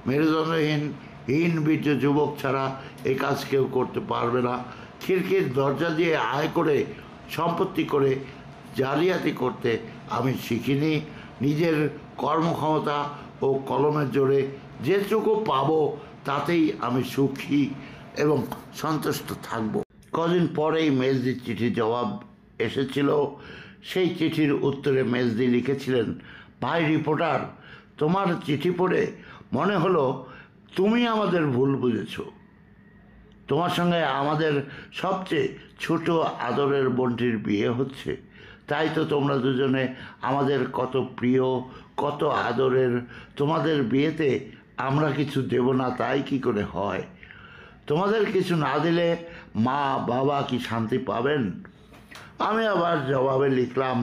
মেরুদণ্ডহীন বীর্য যুবক ছাড়া এই কাজ কেউ করতে পারবে না। খিড়কির দরজা দিয়ে আয় করে সম্পত্তি করে জালিয়াতি করতে আমি শিখিনি। নিজের কর্মক্ষমতা ও কলমের জোরে যেটুকু পাবো তাতেই আমি সুখী এবং সন্তুষ্ট থাকব। কদিন পরেই মেজদির চিঠির জবাব এসেছিল। সেই চিঠির উত্তরে মেজদি লিখেছিলেন, ভাই রিপোর্টার, তোমার চিঠি পড়ে মনে হলো তুমি আমাদের ভুল বুঝেছ। তোমার সঙ্গে আমাদের সবচেয়ে ছোট আদরের বোনটির বিয়ে হচ্ছে। তাই তো তোমরা দুজনে আমাদের কত প্রিয়, কত আদরের। তোমাদের বিয়েতে আমরা কিছু দেব না তাই কি করে হয়? তোমাদের কিছু না দিলে মা বাবা কি শান্তি পাবেন? আমি আবার জবাবে লিখলাম,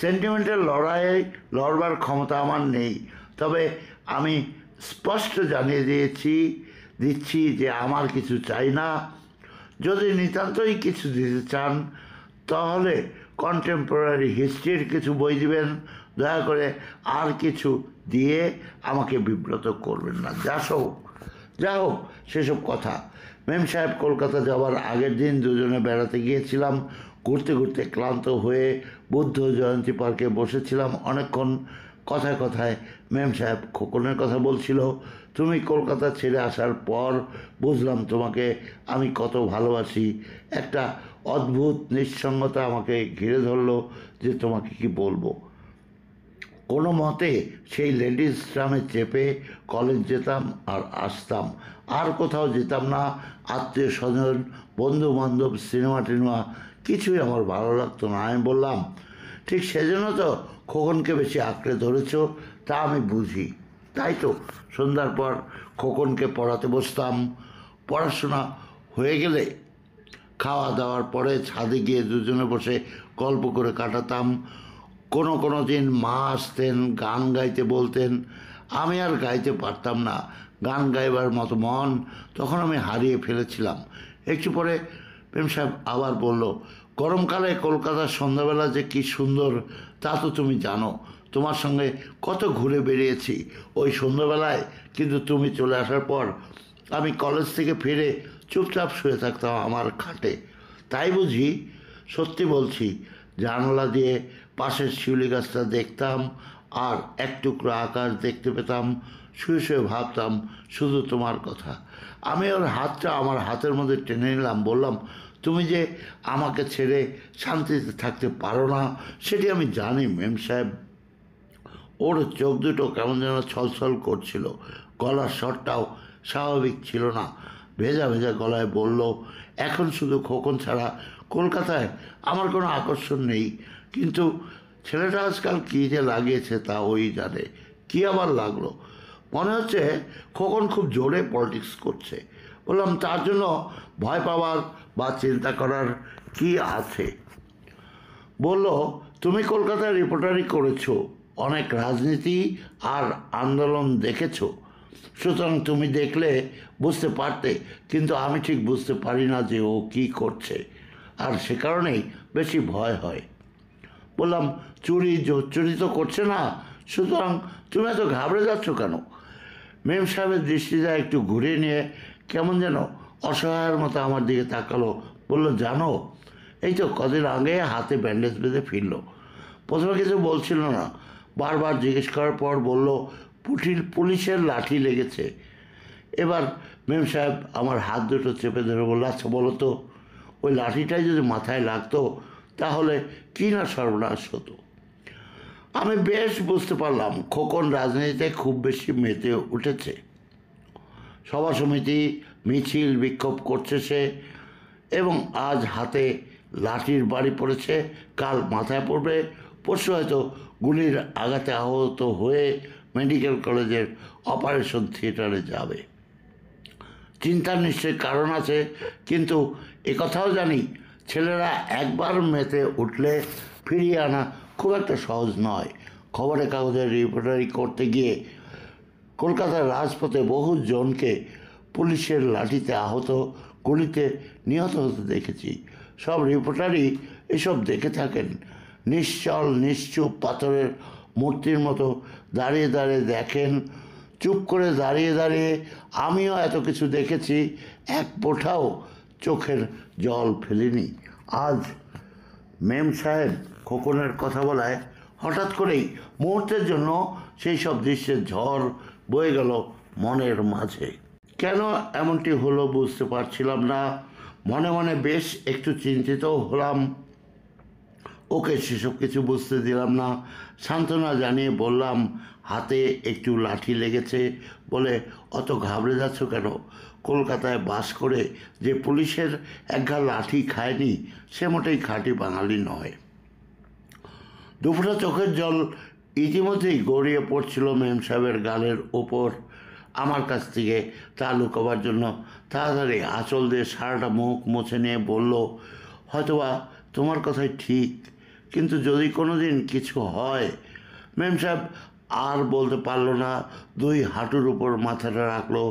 সেন্টিমেন্টের লড়াইয়ে লড়বার ক্ষমতা আমার নেই, তবে আমি স্পষ্ট জানিয়ে দিচ্ছি যে আমার কিছু চাই না। যদি নিতান্তই কিছু দিতে চান তাহলে কন্টেম্পোরারি হিস্ট্রির কিছু বই দিবেন। দয়া করে আর কিছু দিয়ে আমাকে বিব্রত করবেন না। যা হোক সেসব কথা। মেম সাহেব কলকাতা যাওয়ার আগের দিন দুজনে বেড়াতে গিয়েছিলাম। ঘুরতে ঘুরতে ক্লান্ত হয়ে বুদ্ধ জয়ন্তী পার্কে বসেছিলাম অনেকক্ষণ। কথায় কথায় মেম সাহেব খোকনের কথা বলছিল। তুমি কলকাতা ছেড়ে আসার পর বুঝলাম তোমাকে আমি কত ভালোবাসি। একটা অদ্ভুত নিঃসঙ্গতা আমাকে ঘিরে ধরলো যে তোমাকে কি বলবো। কোনো মতে সেই লেডিস ট্রামে চেপে কলেজ যেতাম আর আসতাম, আর কোথাও যেতাম না। আত্মীয় স্বজন, বন্ধু বান্ধব, সিনেমা টিনেমা কিছুই আমার ভালো লাগতো না। আমি বললাম, ঠিক সেজন্য তো খোকনকে বেশি আঁকড়ে ধরেছ, তা আমি বুঝি। তাই তো সন্ধ্যার পর খোকনকে পড়াতে বসতাম। পড়াশোনা হয়ে গেলে খাওয়া দাওয়ার পরে ছাদে গিয়ে দুজনে বসে গল্প করে কাটাতাম। কোনো দিন মা আসতেন, গান গাইতে বলতেন। আমি আর গাইতে পারতাম না, গান গাইবার মতো মন তখন আমি হারিয়ে ফেলেছিলাম। একটু পরে প্রেম সাহেব আবার বলল, গরমকালে কলকাতার সন্ধ্যাবেলা যে কী সুন্দর তা তো তুমি জানো। তোমার সঙ্গে কত ঘুরে বেরিয়েছি ওই সন্ধ্যাবেলায়, কিন্তু তুমি চলে আসার পর আমি কলেজ থেকে ফিরে চুপচাপ শুয়ে থাকতাম আমার খাটে। তাই বুঝি? সত্যি বলছি, জানলা দিয়ে পাশের শিউলি গাছটা দেখতাম আর এক টুকরো আকাশ দেখতে পেতাম। শুয়ে শুয়ে ভাবতাম শুধু তোমার কথা। আমি ওর হাতটা আমার হাতের মধ্যে টেনে নিলাম, বললাম, তুমি যে আমাকে ছেড়ে শান্তিতে থাকতে পারো না সেটি আমি জানি মেম সাহেব। ওর চোখ দুটো কেমন যেন ছলছল করছিল, গলার স্বরটাও স্বাভাবিক ছিল না। ভেজা ভেজা গলায় বলল, এখন শুধু খোকন ছাড়া কলকাতায় আমার কোনো আকর্ষণ নেই। কিন্তু ছেলেটা আজকাল কী যে লাগিয়েছে তা ওই জানে। কী আবার লাগলো? মনে হচ্ছে খোকন খুব জোরে পলিটিক্স করছে। বললাম, তার জন্য ভয় পাওয়ার বা চিন্তা করার কি আছে? বলল, তুমি কলকাতায় রিপোর্টারি করেছো, অনেক রাজনীতি আর আন্দোলন দেখেছো, সুতরাং তুমি দেখলে বুঝতে পারতে। কিন্তু আমি ঠিক বুঝতে পারি না যে ও কী করছে, আর সে কারণেই বেশি ভয় হয়। বললাম, চুরি তো করছে না, সুতরাং তুমি এত ঘাবড়ে যাচ্ছ কেন? মেম সাহেবের দৃষ্টিটা একটু ঘুরিয়ে নিয়ে কেমন যেন অসহায়ের মতো আমার দিকে তাকালো। বলল, জানো, এই তো কদিন আগে হাতে ব্যান্ডেজ বেঁধে ফিরল। প্রথমে কিছু বলছিল না, বারবার জিজ্ঞেস করার পর বলল, পুলিশের লাঠি লেগেছে। এবার মেম সাহেব আমার হাত দুটো চেপে ধরে বলল, আচ্ছা বলো তো, ওই লাঠিটাই যদি মাথায় লাগতো তাহলে কি না সর্বনাশ হতো। আমি বেশ বুঝতে পারলাম খোকন রাজনীতিতে খুব বেশি মেতে উঠেছে। সভা সমিতি, মিছিল, বিক্ষোভ করছে সে, এবং আজ হাতে লাঠির বাড়ি পড়েছে, কাল মাথায় পড়বে, পরশু হয়তো গুলির আঘাতে আহত হয়ে মেডিকেল কলেজের অপারেশন থিয়েটারে যাবে। চিন্তার নিশ্চয়ই কারণ আছে, কিন্তু একথাও জানি ছেলেরা একবার মেতে উঠলে ফিরিয়ে আনা খুব একটা সহজ নয়। খবরের কাগজে রিপোর্টারি করতে গিয়ে কলকাতার রাজপথে বহু জনকে পুলিশের লাঠিতে আহত, গুলিতে নিহত হতে দেখেছি। সব রিপোর্টারই এসব দেখে থাকেন। নিশ্চল নিশ্চুপ পাথরের মূর্তির মতো দাঁড়িয়ে দাঁড়িয়ে দেখেন। চুপ করে দাঁড়িয়ে দাঁড়িয়ে আমিও এত কিছু দেখেছি, এক ফোঁটাও চোখের জল ফেলিনি। আজ মেম সাহেব খোকনের কথা বলায় হঠাৎ করেই মুহূর্তের জন্য সেই সব দৃশ্যের ঝড় বয়ে গেল মনের মাঝে। কেন এমনটি হলো বুঝতে পারছিলাম না। মনে মনে বেশ একটু চিন্তিতও হলাম। ওকে সেসব কিছু বুঝতে দিলাম না। সান্ত্বনা জানিয়ে বললাম, হাতে একটু লাঠি লেগেছে বলে অত ঘাবড়ে যাচ্ছ কেন? কলকাতায় বাস করে যে পুলিশের একঘা লাঠি খায়নি সে মোটেই খাঁটি বাঙালি নয়। দুফোঁটা চোখের জল ইতিমধ্যেই গড়িয়ে পড়ছিল মেম সাহেবের গালের ওপর। আমার কাছ থেকে তা লুকাবার জন্য তাড়াতাড়ি আঁচল দিয়ে সারাটা মুখ মুছে নিয়ে বলল, হয়তোবা তোমার কথাই ঠিক, কিন্তু যদি কোনো দিন কিছু হয়। মেম সাহেব আর বলতে পারলো না, দুই হাঁটুর উপর মাথাটা রাখলো।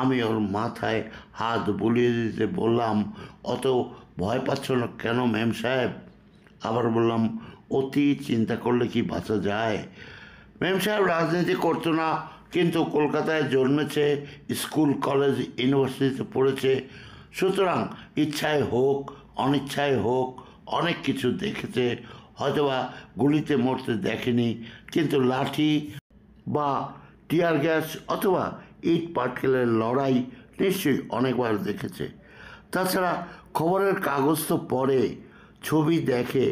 আমি ওর মাথায় হাত বুলিয়ে দিতে বললাম, অত ভয় পাচ্ছ না কেন মেম সাহেব? আবার বললাম, অতি চিন্তা করলে কি বাঁচা যায়? মেম সাহেব রাজনীতি করতো না, কিন্তু কলকাতায় জন্মেছে, স্কুল কলেজ ইউনিভার্সিটিতে পড়েছে, সুতরাং ইচ্ছায় হোক অনিচ্ছায় হোক অনেক কিছু দেখেছে। হয়তোবা গুলিতে মরতে দেখেনি, কিন্তু লাঠি বা টিয়ার গ্যাস অথবা ইট পাটকেলের লড়াই নিশ্চয়ই অনেকবার দেখেছে। তাছাড়া খবরের কাগজ তো পড়ে, ছবি দেখে।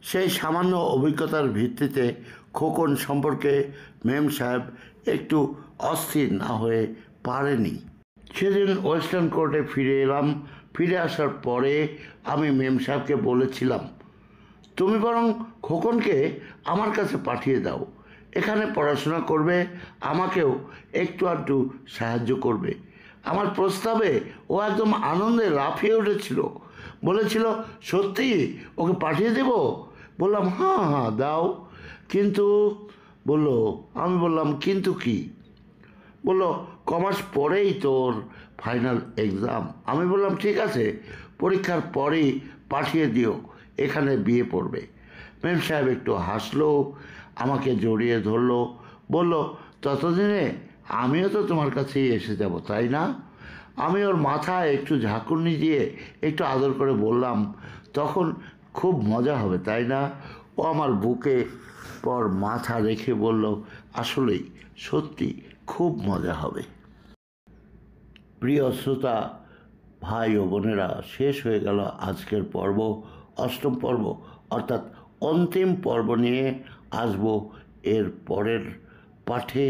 সেই সামান্য অভিজ্ঞতার ভিত্তিতে খোকন সম্পর্কে মেম সাহেব একটু অস্থির না হয়ে পারেনি। সেদিন ওয়েস্টার্ন কোর্টে ফিরে এলাম। ফিরে আসার পরে আমি মেম সাহেবকে বলেছিলাম, তুমি বরং খোকনকে আমার কাছে পাঠিয়ে দাও, এখানে পড়াশোনা করবে, আমাকেও একটু আধটু সাহায্য করবে। আমার প্রস্তাবে ও একদম আনন্দে লাফিয়ে উঠেছিল, বলেছিল, সত্যি ওকে পাঠিয়ে দেব? বললাম, হ্যাঁ হ্যাঁ দাও। কিন্তু বললো, আমি বললাম, কিন্তু কি? বললো, কমার্স পরেই তোর ফাইনাল এক্সাম। আমি বললাম, ঠিক আছে, পরীক্ষার পরেই পাঠিয়ে দিও, এখানে বিয়ে পড়বে। মেম সাহেব একটু হাসলো, আমাকে জড়িয়ে ধরলো, বলল, ততদিনে আমিও তো তোমার কাছেই এসে যাব, তাই না? আমি ওর মাথায় একটু ঝাঁকুনি দিয়ে একটু আদর করে বললাম, তখন খুব মজা হবে, তাই না? ও আমার বুকে পর মাথা রেখে বলল, আসলেই সত্যি খুব মজা হবে। প্রিয় শ্রোতা ভাই ও বোনেরা, শেষ হয়ে গেল আজকের পর্ব, অষ্টম পর্ব, অর্থাৎ অন্তিম পর্ব নিয়ে আসব এর পরের পাঠে।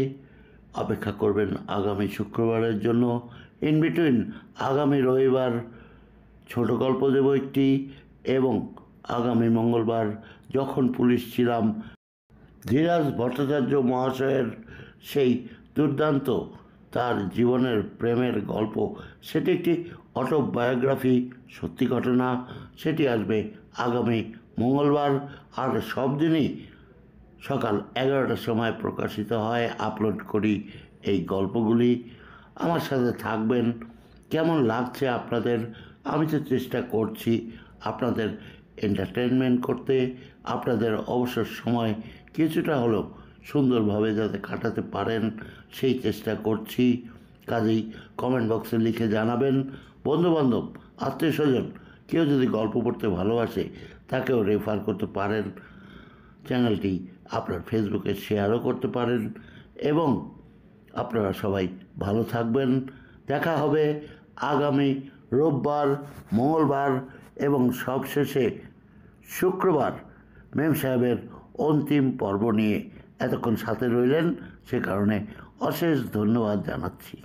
অপেক্ষা করবেন আগামী শুক্রবারের জন্য। ইন বিটুইন আগামী রবিবার ছোট গল্প দেব একটি, এবং আগামী মঙ্গলবার যখন পুলিশ ছিলাম ধীরাজ ভট্টাচার্য মহাশয়ের সেই দুর্দান্ত তার জীবনের প্রেমের গল্প, সেটি একটি অটোবায়োগ্রাফি, সত্যি ঘটনা, সেটি আসবে আগামী মঙ্গলবার। আর সব দিনই সকাল 11টার সময় প্রকাশিত হয়, আপলোড করি এই গল্পগুলি। আমার সাথে থাকবেন। কেমন লাগছে আপনাদের? আমি তো চেষ্টা করছি আপনাদের এন্টারটেনমেন্ট করতে, আপনাদের অবসর সময় কিছুটা হলেও সুন্দরভাবে যাতে কাটাতে পারেন সেই চেষ্টা করছি। কাজেই কমেন্ট বক্সে লিখে জানাবেন। বন্ধুবান্ধব, আত্মীয় স্বজন কেউ যদি গল্প পড়তে ভালোবাসে তাকেও রেফার করতে পারেন। চ্যানেলটি আপনার ফেসবুকে শেয়ারও করতে পারেন। এবং আপনারা সবাই ভালো থাকবেন। দেখা হবে আগামী রোববার, মঙ্গলবার এবং সবশেষে শুক্রবার মেম সাহেবের অন্তিম পর্ব নিয়ে। এতক্ষণ সাথে রইলেন সে কারণে অশেষ ধন্যবাদ জানাচ্ছি।